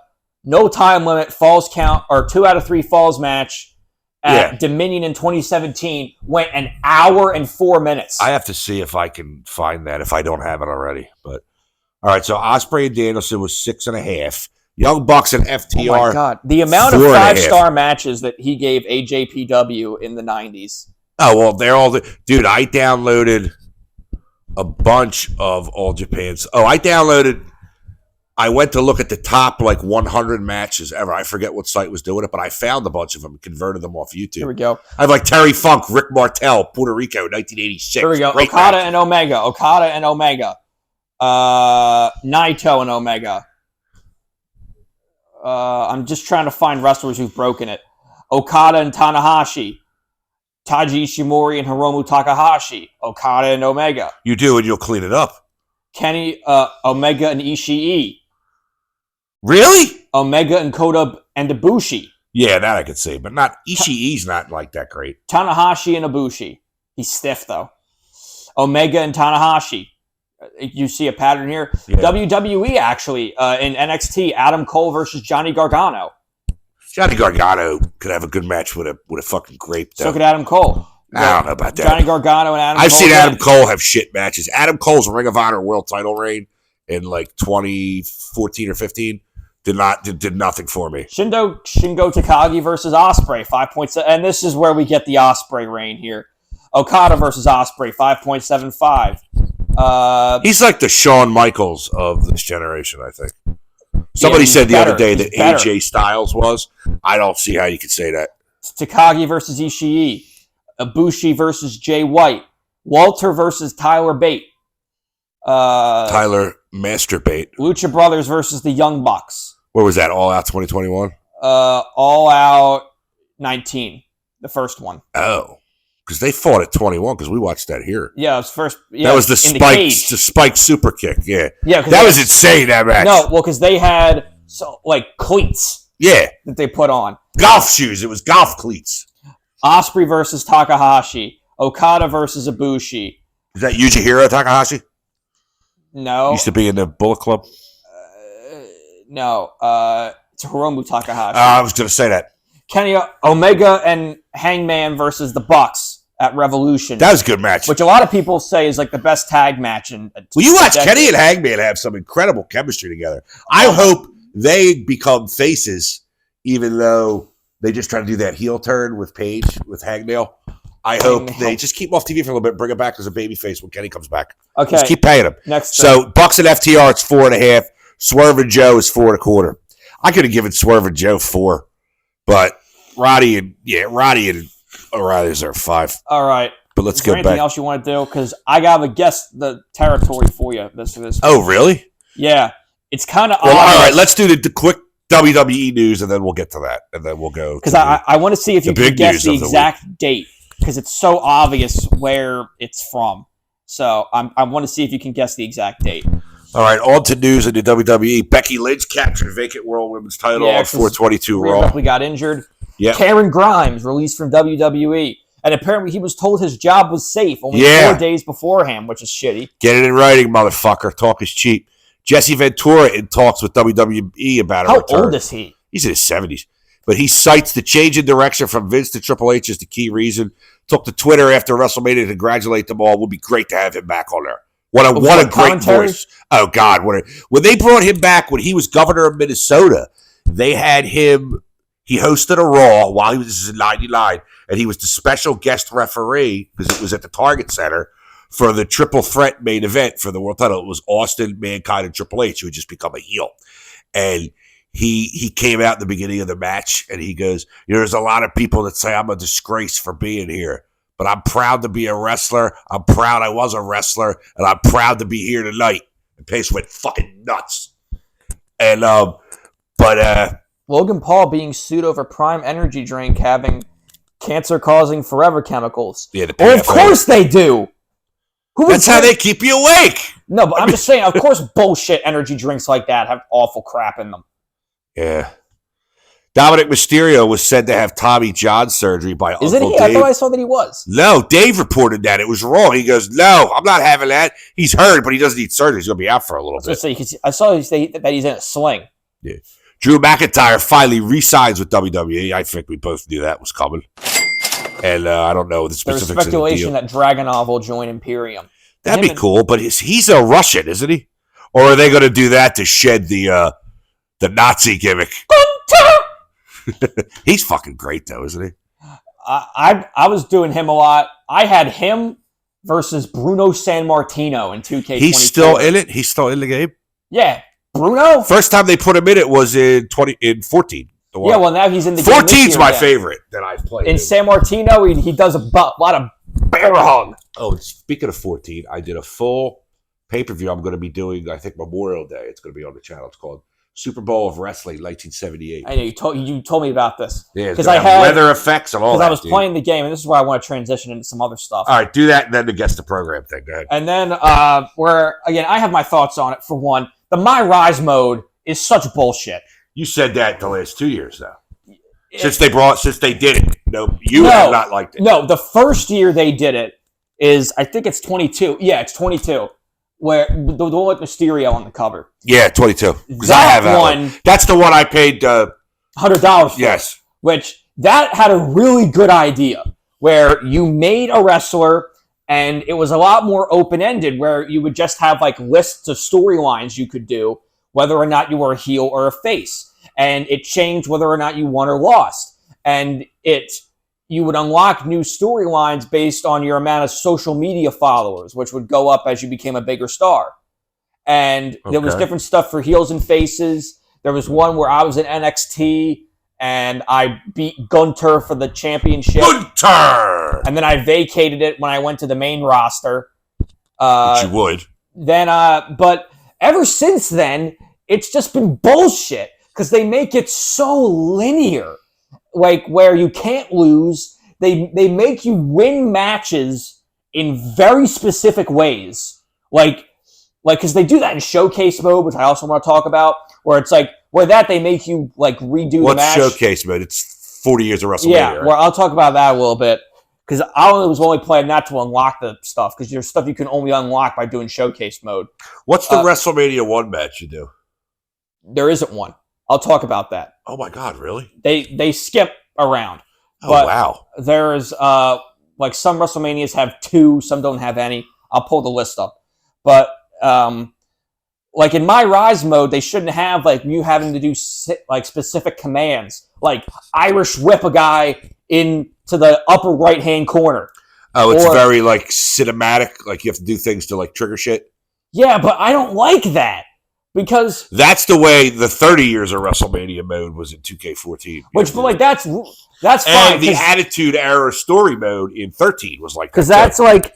No time limit, falls count, or 2 out of 3 falls match at Dominion in 2017. Went an hour and 4 minutes. I have to see if I can find that if I don't have it already. But all right, so Osprey and Danielson was 6.5. Young Bucks and FTR. Oh my God. The amount of 5-star matches that he gave AJPW in the 90s. Oh, well, they're all dude, I downloaded a bunch of All Japan's. I went to look at the top 100 matches ever. I forget what site was doing it, but I found a bunch of them and converted them off YouTube. Here we go. I have Terry Funk, Rick Martel, Puerto Rico, 1986. Here we go. Great Okada matches. and Omega. Naito and Omega. I'm just trying to find wrestlers who've broken it. Okada and Tanahashi. Taiji Ishimori and Hiromu Takahashi. Okada and Omega. You do, and you'll clean it up. Kenny, Omega and Ishii. Really? Omega and Kota and Ibushi. Yeah, that I could see, but not Ishii's not that great. Tanahashi and Ibushi. He's stiff, though. Omega and Tanahashi. You see a pattern here. Yeah. WWE, actually, in NXT, Adam Cole versus Johnny Gargano. Johnny Gargano could have a good match with a fucking grape, though. So could Adam Cole. I don't know about that. Johnny Gargano and Adam I've Cole. seen Adam Cole have shit matches. Adam Cole's Ring of Honor world title reign in like 2014 or 15 did nothing for me. Shingo Takagi versus Ospreay, 5.7, and this is where we get the Ospreay reign here. Okada versus Ospreay, 5.75. He's like the Shawn Michaels of this generation, I think. Somebody said the other day that AJ Styles was. I don't see how you could say that. Takagi versus Ishii. Ibushi versus Jay White. Walter versus Tyler Bate. Tyler Masturbate. Lucha Brothers versus the Young Bucks. Where was that? All Out 2021? All Out 19. The first one. Oh. Because they fought at 21 because we watched that here. Yeah, it was first. Yeah, that was the spike super kick. Yeah. Yeah. That was insane, that match. No, well, because they had cleats. Yeah. That they put on. Golf shoes. It was golf cleats. Ospreay versus Takahashi. Okada versus Ibushi. Is that Yujihiro Takahashi? No. Used to be in the Bullet Club? No. It's Hiromu Takahashi. I was going to say that. Kenny Omega and Hangman versus the Bucks at Revolution. That was a good match. Which a lot of people say is like the best tag match. Well, you watch Kenny and Hangman have some incredible chemistry together. I hope they become faces, even though they just try to do that heel turn with Paige, with Hangnail. I hope they just keep him off TV for a little bit, bring him back as a babyface when Kenny comes back. Okay. Just keep paying him. Next. So Bucks and FTR, it's 4.5. Swerve and Joe is 4.25. I could have given Swerve and Joe 4, but Roddy and O'Reilly's are 5. All right. But let's go back. Anything else you want to do? Because I gotta guess the territory for you. This. Oh, really? Yeah. It's kind of all right. Let's do the quick WWE news, and then we'll get to that, and then we'll go. Because I want to see if you can guess the exact date, because it's so obvious where it's from. So I want to see if you can guess the exact date. All right, on to news in the WWE. Becky Lynch captured vacant World Women's title on 422 Raw. Ripley got injured. Yeah. Cameron Grimes released from WWE. And apparently he was told his job was safe only 4 days beforehand, which is shitty. Get it in writing, motherfucker. Talk is cheap. Jesse Ventura in talks with WWE about a return. How old is he? He's in his 70s. But he cites the change in direction from Vince to Triple H as the key reason. Took to Twitter after WrestleMania to congratulate them all. Would be great to have him back on there. What a great voice. Oh, God. When they brought him back when he was governor of Minnesota, they had him. He hosted a Raw while he was in 99, and he was the special guest referee because it was at the Target Center for the triple threat main event for the world title. It was Austin, Mankind, and Triple H, who had just become a heel. And he came out in the beginning of the match, and he goes, there's a lot of people that say I'm a disgrace for being here, but I'm proud to be a wrestler. I'm proud I was a wrestler, and I'm proud to be here tonight. And Pace went fucking nuts. And, Logan Paul being sued over Prime Energy drink having cancer-causing forever chemicals. Yeah, well, of course they do. That's how they keep you awake. No, but I'm just saying, of course bullshit energy drinks like that have awful crap in them. Yeah. Dominic Mysterio was said to have Tommy John surgery by Uncle Dave. Isn't he? I thought I saw that he was. No, Dave reported that. It was wrong. He goes, no, I'm not having that. He's hurt, but he doesn't need surgery. He's going to be out for a little bit. I saw that he's in a sling. Yeah. Drew McIntyre finally re-signs with WWE. I think we both knew that was coming. And I don't know the specifics of the deal. There's speculation that Dragunov will join Imperium. That'd be cool, but he's a Russian, isn't he? Or are they going to do that to shed the Nazi gimmick? He's fucking great, though, isn't he? I was doing him a lot. I had him versus Bruno Sammartino in 2K22. He's still in it? He's still in the game? Yeah. Bruno? First time they put him in it was in 14. Yeah, well, now he's in the game. 14's my favorite that I've played. In Sammartino, he does a lot of bear hug. Oh, speaking of 14, I did a full pay-per-view I'm going to be doing, I think, Memorial Day. It's going to be on the channel. It's called Super Bowl of Wrestling, 1978. I know, you told me about this. Yeah, because I had weather effects and all that. Because I was playing the game, and this is where I want to transition into some other stuff. All right, do that, and then to guess the program thing. Go ahead. And then, again, I have my thoughts on it. For one, the My Rise mode is such bullshit. You said that the last 2 years, though. Since they did it. No, you have not liked it. No, the first year they did it is, I think it's 22. Yeah, it's 22. Where the one with Mysterio on the cover. Yeah, 22. Because I have that one. That's the one I paid $100 for. Yes. Which, that had a really good idea. where you made a wrestler and it was a lot more open-ended, where you would just have like lists of storylines you could do, whether or not you were a heel or a face. And it changed whether or not you won or lost. And you would unlock new storylines based on your amount of social media followers, which would go up as you became a bigger star. And there was different stuff for heels and faces. There was one where I was in NXT and I beat Gunter for the championship. Gunter! And then I vacated it when I went to the main roster. Which you would. But ever since then, it's just been bullshit because they make it so linear, like where you can't lose. They make you win matches in very specific ways, like because they do that in showcase mode, which I also want to talk about, where it's like where they make you like redo the match. What's showcase mode? It's 40 years of WrestleMania. Yeah, right? well, I'll talk about that a little bit. Because I was only playing that to unlock the stuff, because there's stuff you can only unlock by doing showcase mode. What's the WrestleMania 1 match you do? There isn't one. I'll talk about that. Oh my God, really? They skip around. Oh, wow. There's, like some WrestleManias have 2, some don't have any. I'll pull the list up. But, like in my Rise mode, they shouldn't have like you having to do like specific commands, like Irish whip a guy into the upper right-hand corner. Oh, it's very like cinematic. Like you have to do things to like trigger shit. Yeah, but I don't like that because that's the way the 30 years of WrestleMania mode was in 2K14. But like that's fine. And the Attitude Era story mode in 13 was like because that's like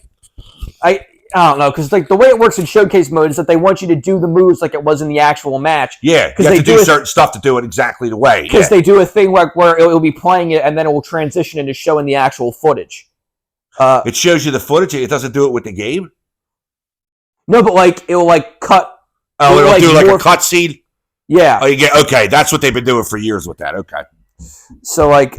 I don't know, because like the way it works in showcase mode is that they want you to do the moves like it was in the actual match. Yeah, you have to do certain stuff to do it exactly the way. Because they do a thing where it'll be playing it and then it will transition into showing the actual footage. It shows you the footage. It doesn't do it with the game. No, but like it will like cut. Oh, it'll do like a cutscene. Yeah. Oh, you get okay. That's what they've been doing for years with that. Okay. So like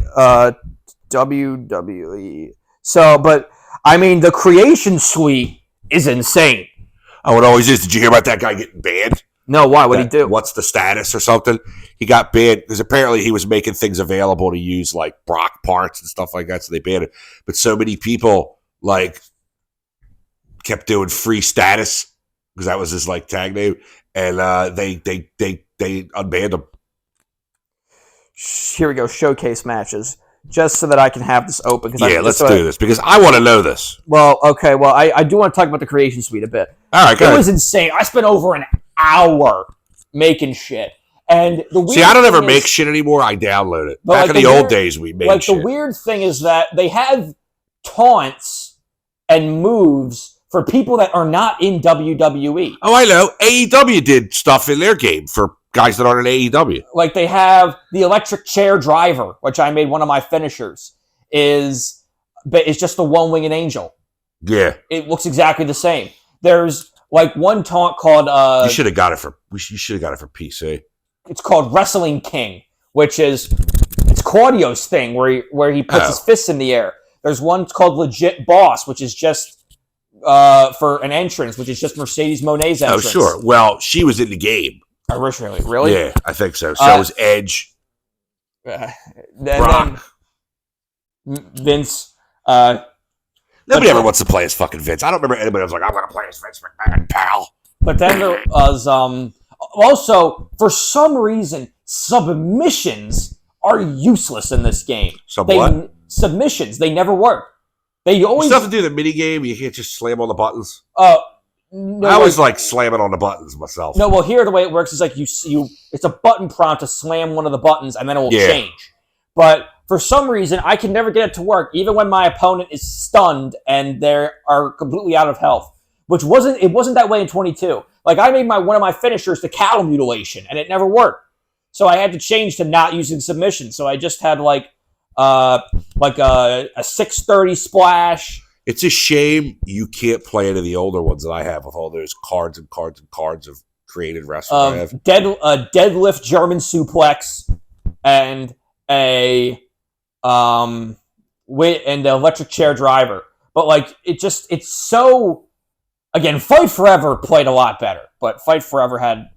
WWE. So, but I mean, the Creation Suite is insane. Oh, it always is. Did you hear about that guy getting banned? No, why? What'd he do? What's the status or something? He got banned because apparently he was making things available to use like Brock parts and stuff like that, so they banned it. But so many people like kept doing free status because that was his like tag name, and they unbanned him. Here we go. Showcase matches. Just so that I can have this open. Let's do this because I want to know this. Well, okay. Well, I do want to talk about the Creation Suite a bit. All right, go ahead. It was insane. I spent over an hour making shit. And the weird I don't ever make shit anymore. I download it. Back in the old days, we made shit. The weird thing is that they have taunts and moves for people that are not in WWE. Oh, I know. AEW did stuff in their game for guys that aren't in AEW. Like they have the electric chair driver, which I made one of my finishers, is just a one-winged angel. Yeah. It looks exactly the same. There's like one taunt called you should have got it for PC. It's called Wrestling King, which is it's Claudio's thing where he puts his fists in the air. There's one called Legit Boss, which is just for an entrance, which is just Mercedes Monet's entrance. Oh, sure. Well, she was in the game. Originally, really? Yeah, I think so. So was Edge. Brock. Vince. Nobody ever wants to play as fucking Vince. I don't remember anybody was like, I'm going to play as Vince McMahon, pal. But then there was also, for some reason, submissions are useless in this game. Submissions, they never work. They always you still have to do the mini game. You can't just slam on the buttons. No, I always like slamming on the buttons myself. No, well, here the way it works is like it's a button prompt to slam one of the buttons and then it will change. But for some reason, I can never get it to work, even when my opponent is stunned and they are completely out of health. Which wasn't that way in 22. Like I made one of my finishers the cattle mutilation, and it never worked. So I had to change to not using submission. So I just had like a 630 splash. It's a shame you can't play any of the older ones that I have with all those cards and cards and cards of created wrestlers I have. Deadlift German suplex and the electric chair driver. But like it's so again, Fight Forever played a lot better, but Fight Forever had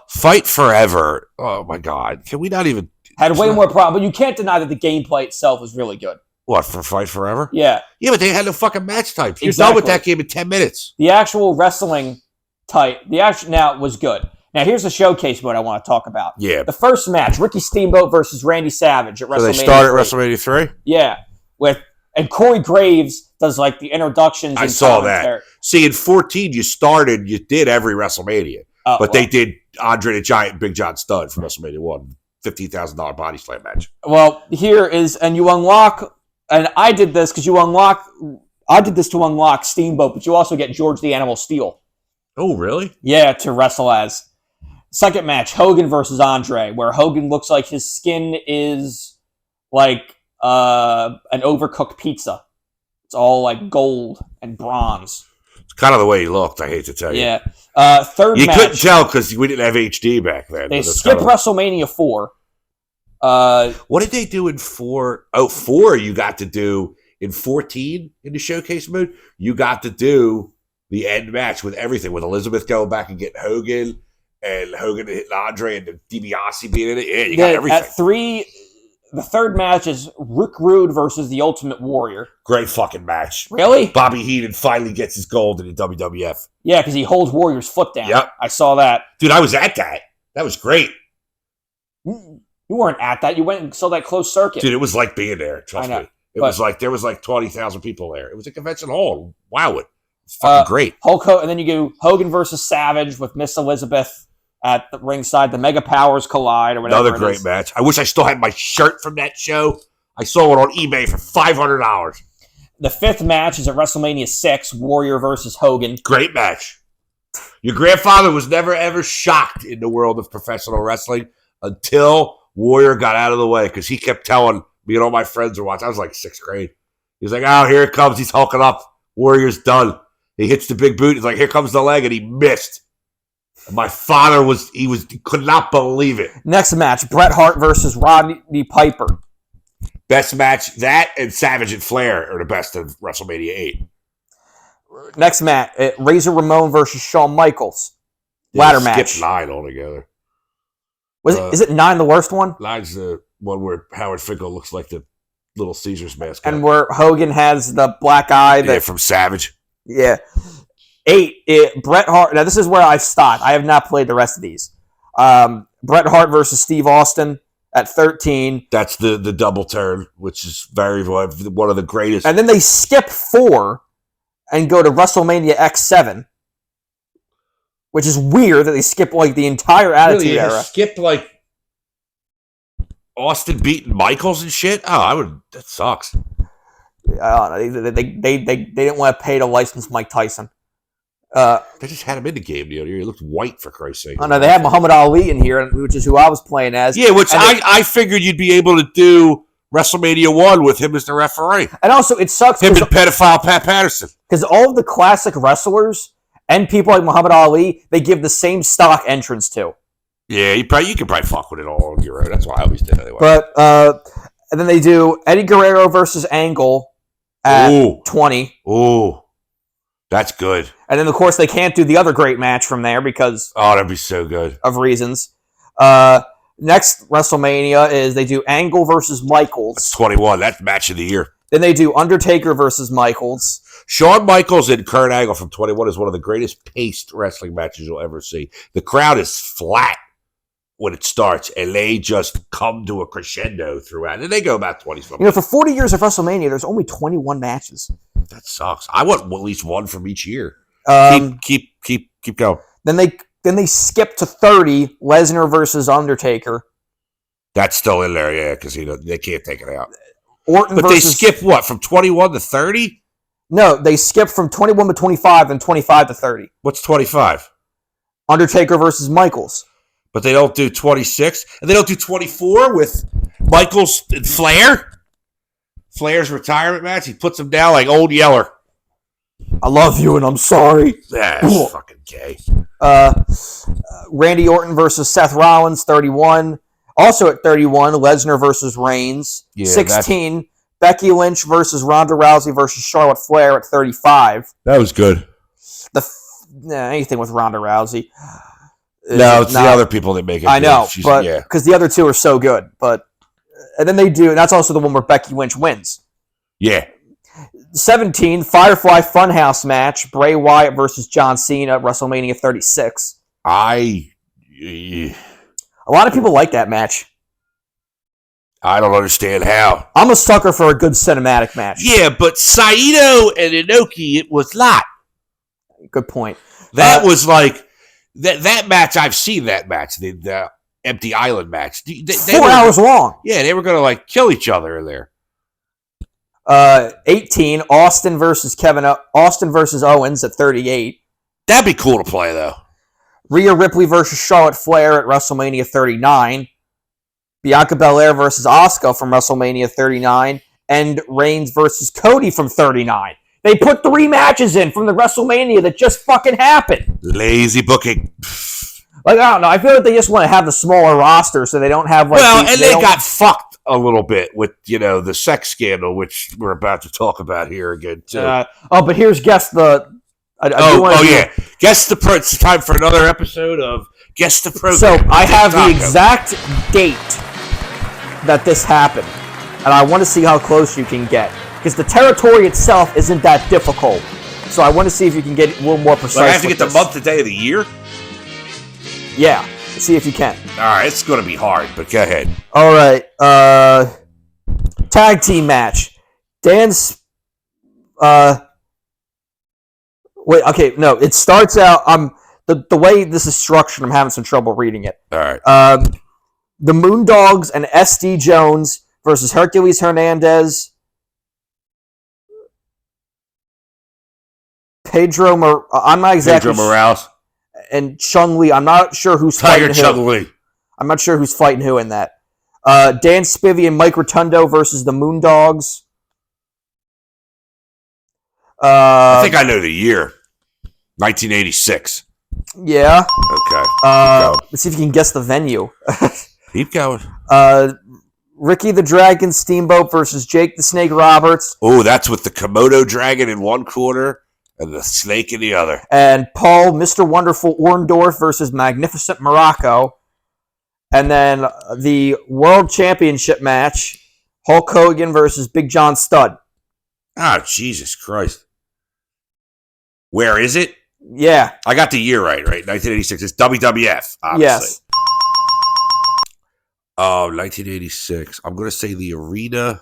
Fight Forever. Oh my God. Can we not even had way more problem, but you can't deny that the gameplay itself was really good. What, for Fight Forever? Yeah. Yeah, but they had no fucking match type. You're Exactly. done with that game in 10 minutes. The actual wrestling type, now was good. Now here's the showcase mode I want to talk about. Yeah. The first match, Ricky Steamboat versus Randy Savage at WrestleMania. So they started 3. WrestleMania 3? Yeah. And Corey Graves does like the introductions. I and saw commentary. that. See, in 14, you did every WrestleMania. But they did Andre the Giant and Big John Studd from WrestleMania 1. $15,000 body slam match. Well, here is, and you unlock, and I did this because I did this to unlock Steamboat, but you also get George the Animal Steel. Oh, really? Yeah, to wrestle as. Second match, Hogan versus Andre, where Hogan looks like his skin is like an overcooked pizza. It's all like gold and bronze. It's kind of the way he looked, I hate to tell you. Yeah. Third You match. couldn't tell because we didn't have HD back then. They but it's skipped kinda- WrestleMania 4. What did they do in 4? Oh, 4 you got to do in 14 in the showcase mode. You got to do the end match with everything, with Elizabeth going back and getting Hogan, and Hogan hitting Andre, and DiBiase being in it. Yeah, you got everything. At 3, the third match is Rick Rude versus the Ultimate Warrior. Great fucking match. Really? Bobby Heenan finally gets his gold in the WWF. Yeah, because he holds Warrior's foot down. Yep. I saw that. Dude, I was at that. That was great. You weren't at that. You went and saw that closed circuit. Dude, it was like being there. Trust I know, me. There was like 20,000 people there. It was a convention hall. Wow, it's fucking great. And then you go Hogan versus Savage with Miss Elizabeth at the ringside. The Mega Powers collide or whatever. Another great match. I wish I still had my shirt from that show. I saw it on eBay for $500. The fifth match is at WrestleMania 6, Warrior versus Hogan. Great match. Your grandfather was never ever shocked in the world of professional wrestling until Warrior got out of the way, because he kept telling me and all my friends were watching. I was like 6th grade. He was like, "Oh, here it comes. He's hulking up. Warrior's done." He hits the big boot. He's like, "Here comes the leg," and he missed. And my father could not believe it. Next match, Bret Hart versus Rodney Piper. Best match, that and Savage and Flair are the best of WrestleMania 8. Next match, Razor Ramon versus Shawn Michaels. Ladder match. Skip 9 altogether. Is it 9 the worst one? 9's the one where Howard Finkel looks like the Little Caesars mascot. And where Hogan has the black eye. From Savage. Yeah. 8, Bret Hart. Now, this is where I've stopped. I have not played the rest of these. Bret Hart versus Steve Austin at 13. That's the double turn, which is one of the greatest. And then they skip 4 and go to WrestleMania X7, which is weird that they skip like the entire Attitude Era. Skipped like Austin beating Michaels and shit. Oh, that sucks. I don't know. They didn't want to pay to license Mike Tyson. They just had him in the game the other year. He looked white, for Christ's sake. I know they had Muhammad Ali in here, which is who I was playing as. Yeah, I figured you'd be able to do WrestleMania 1 with him as the referee. And also, it sucks. Him and pedophile Pat Patterson. Because all of the classic wrestlers and people like Muhammad Ali, they give the same stock entrance to. Yeah, you can probably fuck with it all on your own. That's what I always did anyway. But and then they do Eddie Guerrero versus Angle at 20. Ooh, that's good. And then, of course, they can't do the other great match from there because... Oh, that'd be so good. ...of reasons. Next WrestleMania is they do Angle versus Michaels. That's 21. That's match of the year. Then they do Undertaker versus Michaels. Shawn Michaels and Kurt Angle from 21 is one of the greatest paced wrestling matches you'll ever see. The crowd is flat when it starts, and they just come to a crescendo throughout. And they go about 20-something. For 40 years of WrestleMania, there's only 21 matches. That sucks. I want at least one from each year. Keep going. Then they skip to 30, Lesnar versus Undertaker. That's still in there, yeah, because they can't take it out. Orton but versus... they skip what, from 21 to 30? No, they skip from 21 to 25 and 25 to 30. What's 25? Undertaker versus Michaels. But they don't do 26? And they don't do 24 with Michaels and Flair? Flair's retirement match? He puts him down like Old Yeller. I love you and I'm sorry. That's fucking gay. Randy Orton versus Seth Rollins, 31. Also at 31, Lesnar versus Reigns. Yeah, 16, Becky Lynch versus Ronda Rousey versus Charlotte Flair at 35. That was good. Anything with Ronda Rousey. No, it's the other people that make it. I know, but because the other two are so good. And then they do, and that's also the one where Becky Lynch wins. Yeah. 17, Firefly Funhouse match, Bray Wyatt versus John Cena at WrestleMania 36. A lot of people like that match. I don't understand how. I'm a sucker for a good cinematic match. Yeah, but Saito and Inoki, it was not. Good point. That was like that match. I've seen that match, the Empty Island match. They 4 were, hours long. Yeah, they were going to like kill each other in there. 18, Austin versus Owens at 38. That'd be cool to play though. Rhea Ripley versus Charlotte Flair at WrestleMania 39. Bianca Belair versus Asuka from WrestleMania 39. And Reigns versus Cody from 39. They put 3 matches in from the WrestleMania that just fucking happened. Lazy booking. Like, I don't know. I feel like they just want to have the smaller roster so they don't have like... they got fucked a little bit with, the sex scandal, which we're about to talk about here again, too. But here's Guess the... Guess the Pro. It's time for another episode of Guess the Program. So, I have the exact date that this happened. And I want to see how close you can get. Because the territory itself isn't that difficult. So I want to see if you can get a little more precise. I have to get the month, the day of the year? Yeah. See if you can. All right, it's going to be hard, but go ahead. All right. Tag team match. Wait, okay, no. It starts out... The way this is structured, I'm having some trouble reading it. All right. The Moondogs and SD Jones versus Hercules Hernandez, Pedro Morales. And Chung Lee. I'm not sure who's Tiger fighting Chung who. Lee. I'm not sure who's fighting who in that. Dan Spivey and Mike Rotundo versus the Moondogs. I think I know the year. 1986. Yeah. Okay. Let's see if you can guess the venue. Keep going. Ricky the Dragon Steamboat versus Jake the Snake Roberts. Oh, that's with the Komodo dragon in one corner and the snake in the other. And Paul, Mr. Wonderful Orndorff versus Magnificent Morocco. And then the World Championship match, Hulk Hogan versus Big John Studd. Oh, Jesus Christ. Where is it? Yeah. I got the year right? 1986. It's WWF, obviously. Yes. 1986. I'm going to say the arena.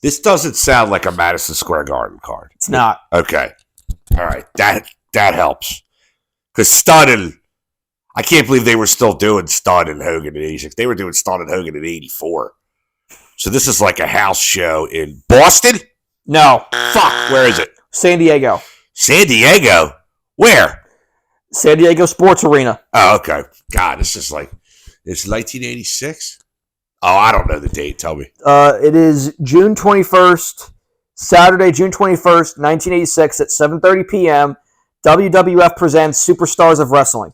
This doesn't sound like a Madison Square Garden card. It's not. Okay. All right. That helps. Because Studd and... I can't believe they were still doing Studd and Hogan in 86. They were doing Studd and Hogan in 84. So this is like a house show in Boston? No. Fuck. Where is it? San Diego. San Diego? Where? San Diego Sports Arena. Oh, okay. God, this is like... It's 1986? Oh, I don't know the date. Tell me. It is June 21st, Saturday, June 21st, 1986 at 7:30 p.m. WWF presents Superstars of Wrestling.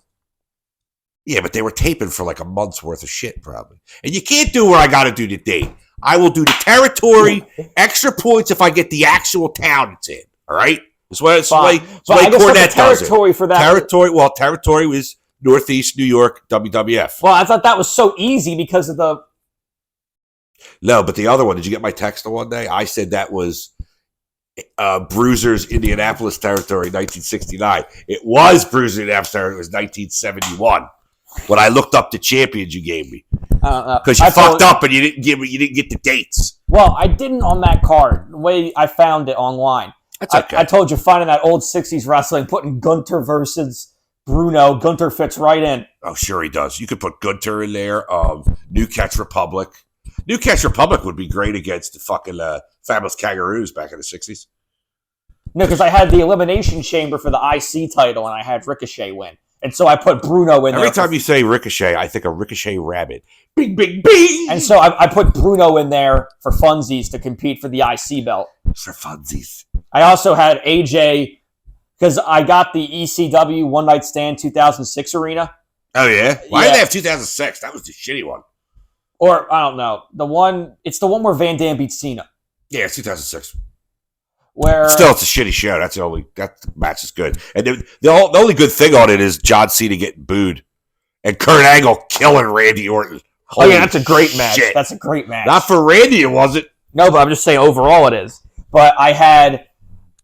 Yeah, but they were taping for like a month's worth of shit, probably. And you can't do where I got to do the date. I will do the territory, extra points if I get the actual town it's in. All right? That's what Cornette does it. For that. Territory was Northeast New York, WWF. Well, I thought that was so easy because of the... No, but the other one, did you get my text the one day? I said that was Bruiser's Indianapolis territory, 1969. It was Bruiser's Indianapolis territory. It was 1971. When I looked up the champions you gave me. Because you fucked up and you didn't get the dates. Well, I didn't on that card. The way I found it online. That's okay. I told you, finding that old 60s wrestling, putting Gunter versus Bruno. Gunter fits right in. Oh, sure he does. You could put Gunter in there. New Catch Republic. New Catch Republic would be great against the fucking Fabulous Kangaroos back in the 60s. No, because I had the Elimination Chamber for the IC title, and I had Ricochet win. And so I put Bruno in there. Every time you say Ricochet, I think of Ricochet Rabbit. Bing, bing, bing! And so I put Bruno in there for funsies to compete for the IC belt. For funsies. I also had AJ, because I got the ECW One Night Stand 2006 arena. Oh, yeah? Why did they have 2006? That was the shitty one. Or, I don't know. It's the one where Van Dam beats Cena. Yeah, it's 2006. Where still, it's a shitty show. That match is good. And the only good thing on it is John Cena getting booed and Kurt Angle killing Randy Orton. Holy that's a great match. Shit. That's a great match. Not for Randy, it wasn't. No, but I'm just saying overall it is. But I had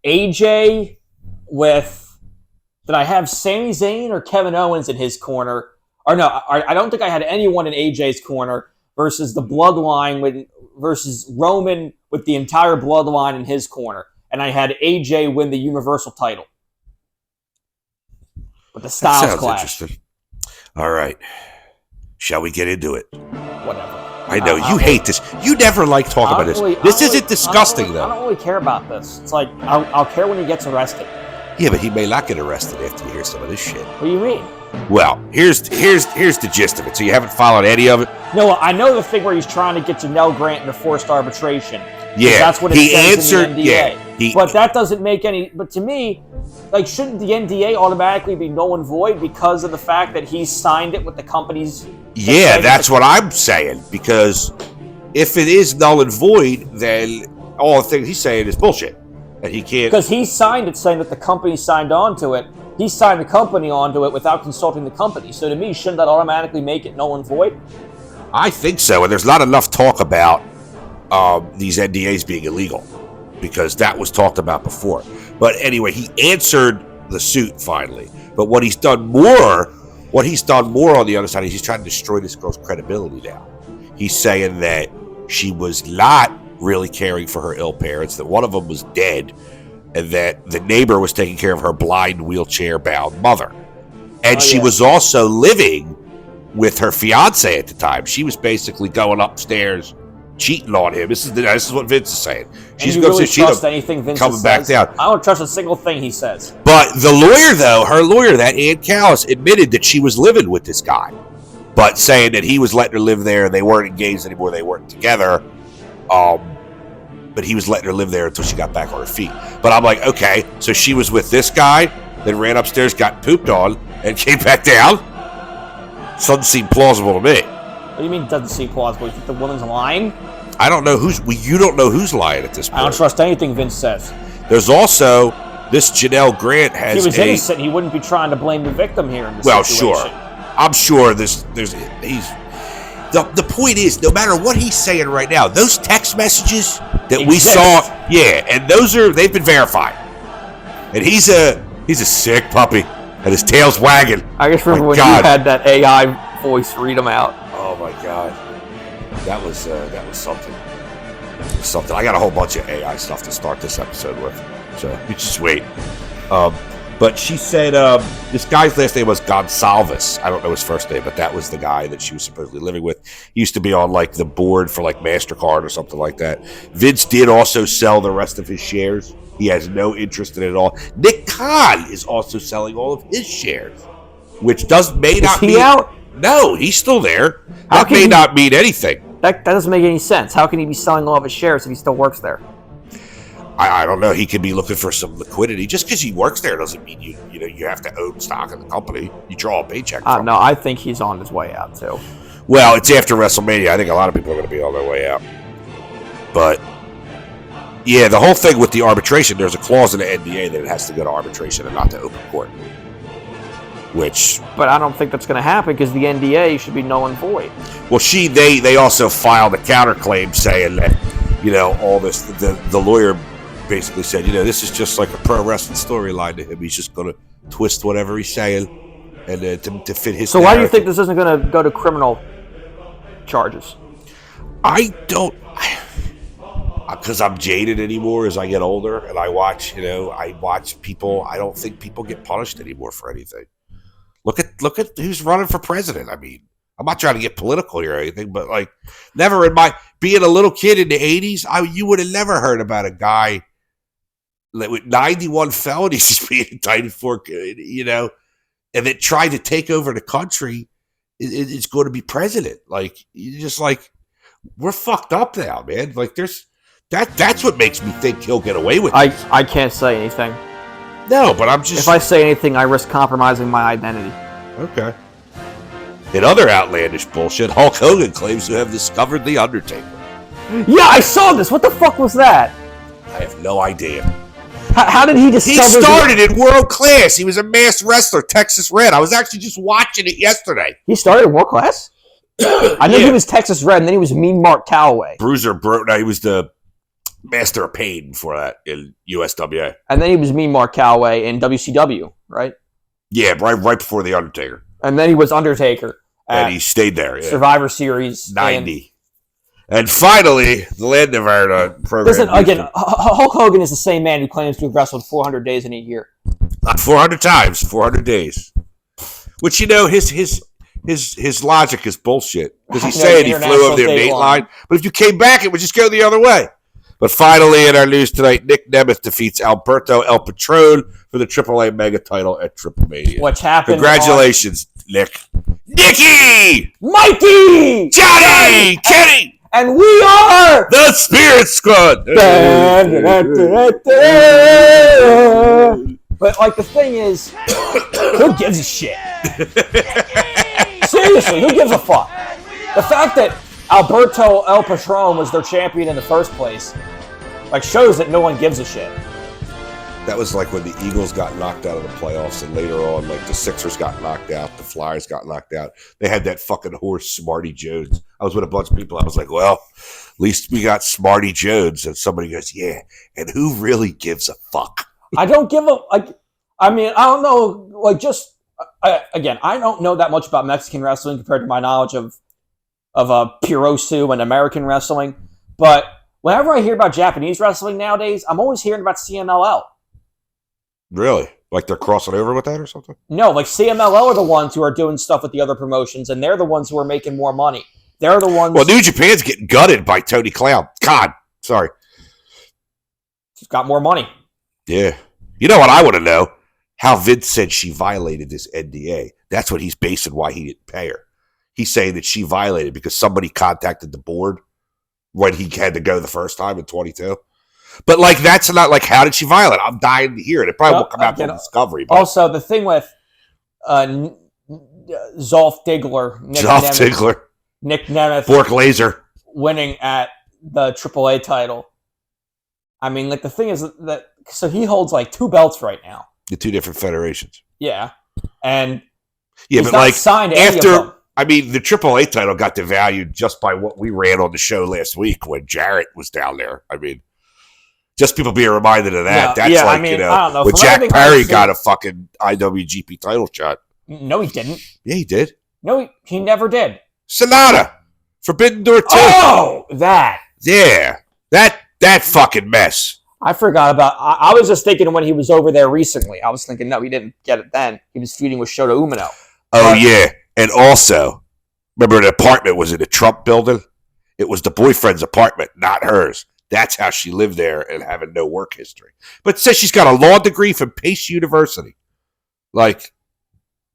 AJ with... Did I have Sami Zayn or Kevin Owens in his corner? Or no, I don't think I had anyone in AJ's corner versus the Bloodline versus Roman with the entire Bloodline in his corner. And I had AJ win the Universal title. With the Styles clash. Interesting. All right. Shall we get into it? Whatever. I know you hate this. You never like talking about this. This isn't disgusting, though. I don't really care about this. It's like I'll care when he gets arrested. Yeah, but he may not get arrested after you hear some of this shit. What do you mean? Well, here's the gist of it. So you haven't followed any of it? No, I know the thing where he's trying to get Janelle Grant into forced arbitration. Yeah, that's what it says in the NDA. Yeah, but that doesn't make any. But to me, like, shouldn't the NDA automatically be null and void because of the fact that he signed it with the company's? Yeah, that's what I'm saying. Because if it is null and void, then all the things he's saying is bullshit, and he can't. Because he signed it saying that the company signed on to it. He signed the company onto it without consulting the company. So to me, shouldn't that automatically make it null and void? I think so, and there's not enough talk about these NDAs being illegal because that was talked about before. But anyway, he answered the suit finally. But what he's done more on the other side is he's trying to destroy this girl's credibility now. He's saying that she was not really caring for her ill parents, that one of them was dead, and that the neighbor was taking care of her blind, wheelchair-bound mother. And she was also living with her fiance at the time. She was basically going upstairs, cheating on him. This is what Vince is saying. She's going to trust anything Vince coming says? Back down. I don't trust a single thing he says. But the lawyer, though, her lawyer, that Ann Callis, admitted that she was living with this guy, but saying that he was letting her live there. They weren't engaged anymore. They weren't together. But he was letting her live there until she got back on her feet. But I'm like, okay, so she was with this guy, then ran upstairs, got pooped on, and came back down? Doesn't seem plausible to me. What do you mean doesn't seem plausible? You think the woman's lying? I don't know you don't know who's lying at this point. I don't trust anything Vince says. There's also this Janelle Grant has. If he was innocent, he wouldn't be trying to blame the victim here in this situation. Well, sure. I'm sure the point is, no matter what he's saying right now, those text messages that we saw, and they've been verified. And he's a sick puppy, and his tail's wagging. I just remember when you had that AI voice read them out. Oh my God, that was something. Something. I got a whole bunch of AI stuff to start this episode with, so you just wait. But she said this guy's last name was Gonsalves. I don't know his first name, but that was the guy that she was supposedly living with. He used to be on like the board for like MasterCard or something like that. Vince did also sell the rest of his shares. He has no interest in it at all. Nick Khan is also selling all of his shares, which may not be out. No, he's still there. That may not mean anything. That doesn't make any sense. How can he be selling all of his shares if he still works there? I don't know. He could be looking for some liquidity. Just because he works there doesn't mean you have to own stock in the company. You draw a paycheck from No, I think he's on his way out too. Well, it's after WrestleMania. I think a lot of people are going to be on their way out. But yeah, the whole thing with the arbitration, there's a clause in the NDA that it has to go to arbitration and not to open court. But I don't think that's going to happen because the NDA should be null and void. Well, they also filed a counterclaim saying that all this. The lawyer basically said, this is just like a pro wrestling storyline to him. He's just going to twist whatever he's saying and to fit his. So why do you think this isn't going to go to criminal charges? I don't, because I'm jaded anymore as I get older, and I watch people. I don't think people get punished anymore for anything. Look at who's running for president. I mean, I'm not trying to get political here or anything, but like, never in my being a little kid in the '80s, you would have never heard about a guy with 91 felonies being indicted for, and that tried to take over the country. It's going to be president. Like, you're just like, we're fucked up now, man. Like, that's what makes me think he'll get away with it. I can't say anything. No, but I'm just... If I say anything, I risk compromising my identity. Okay. In other outlandish bullshit, Hulk Hogan claims to have discovered The Undertaker. Yeah, I saw this. What the fuck was that? I have no idea. How did he discover... He started in world class. He was a masked wrestler, Texas Red. I was actually just watching it yesterday. He started in world class? I know he was Texas Red, and then he was Mean Mark Calloway. Bruiser, no, he was the Master of Pain for that in USWA. And then he was Mean Mark Calloway in WCW, right? Yeah, right before The Undertaker. And then he was Undertaker. And he stayed there. Yeah. Survivor Series. 90. And finally, the Land of our program. Listen, again, Hulk Hogan is the same man who claims to have wrestled 400 days in a year. Not 400 times, 400 days. Which, his logic is bullshit. Because he's saying he flew over the date line. But if you came back, it would just go the other way. But finally, in our news tonight, Nick Nemeth defeats Alberto El Patron for the AAA Mega title at Triple Mania. Which happened? Congratulations, Nick. Nicky! Mikey! Johnny! Kenny! And we are the Spirit Squad! But, like, the thing is, who gives a shit? Seriously, who gives a fuck? The fact that Alberto El Patron was their champion in the first place, like, shows that no one gives a shit. That was like when the Eagles got knocked out of the playoffs, and later on, like, the Sixers got knocked out, the Flyers got knocked out. They had that fucking horse, Smarty Jones. I was with a bunch of people. I was like, well, at least we got Smarty Jones. And somebody goes, yeah, and who really gives a fuck? I don't give a, like, I mean, I don't know, like, just, again, I don't know that much about Mexican wrestling compared to my knowledge of Purosu and American wrestling. But whenever I hear about Japanese wrestling nowadays, I'm always hearing about CMLL. Really? Like they're crossing over with that or something? No, like CMLL are the ones who are doing stuff with the other promotions, and they're the ones who are making more money. They're the ones... Well, New Japan's getting gutted by Tony Clown. God, sorry. She's got more money. Yeah. You know what I want to know? How Vince said she violated this NDA. That's what he's basing why he didn't pay her. He's saying that she violated because somebody contacted the board when he had to go the first time in 22. But, like, that's not, like, how did she violate? I'm dying to hear it. It probably won't come out until Discovery. But. Also, the thing with Zolf Diggler. Nick Nemeth. Bork Laser. Winning at the AAA title. I mean, like, the thing is that... So he holds, like, 2 belts right now. The 2 different federations. Yeah. And yeah, he's but, not like, signed any of them. I mean, the AAA title got devalued just by what we ran on the show last week when Jarrett was down there. I mean... Just people being reminded of that. Yeah, that's yeah, like, I mean, you know, I don't know. when Jack Perry got a fucking IWGP title shot. No, he didn't. Yeah, he did. No, he never did. Sonata. Forbidden Door 2. Oh, that. Yeah. That fucking mess. I forgot about... I was just thinking when he was over there recently. I was thinking, no, he didn't get it then. He was feuding with Shota Umino. Oh, yeah. And also, remember the apartment was in the Trump building? It was the boyfriend's apartment, not hers. That's how she lived there and having no work history. But it says she's got a law degree from Pace University. Like,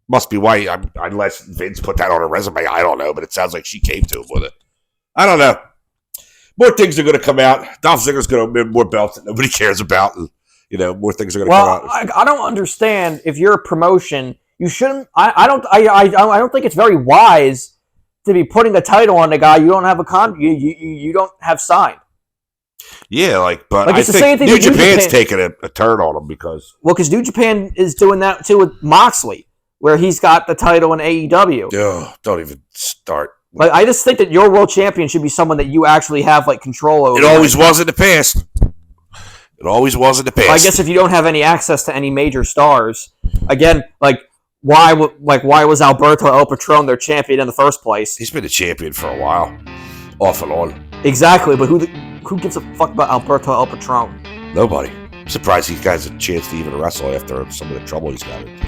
must be why, unless Vince put that on her resume, I don't know. But it sounds like she came to him with it. I don't know. More things are going to come out. Dolph Ziggler's going to win more belts that nobody cares about. And, you know, more things are going to come out. I don't understand. If you're a promotion, you shouldn't... I don't think it's very wise to be putting the title on the guy you don't have you don't have signed. Yeah, but like I think New Japan's taking a turn on him because... Well, because New Japan is doing that, too, with Moxley, where he's got the title in AEW. Oh, don't even start. Like, I just think that your world champion should be someone that you actually have, like, control over. It always was in the past. It always was in the past. I guess if you don't have any access to any major stars, again, why was Alberto El Patron their champion in the first place? He's been a champion for a while, off and on. Exactly, but who gives a fuck about Alberto El Patron? Nobody. I'm surprised he has a chance to even wrestle after some of the trouble he's got into.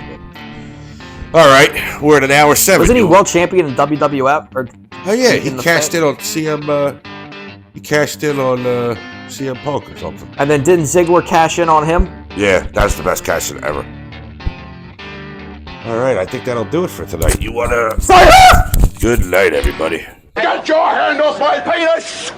All right, we're at an hour 7. Wasn't he world champion in WWF? Oh yeah, he cashed in on CM. He cashed in on CM Punk or something. And then didn't Ziggler cash in on him? Yeah, that's the best cash in ever. All right, I think that'll do it for tonight. You wanna? Fire! Good night, everybody. Get your hand off my penis!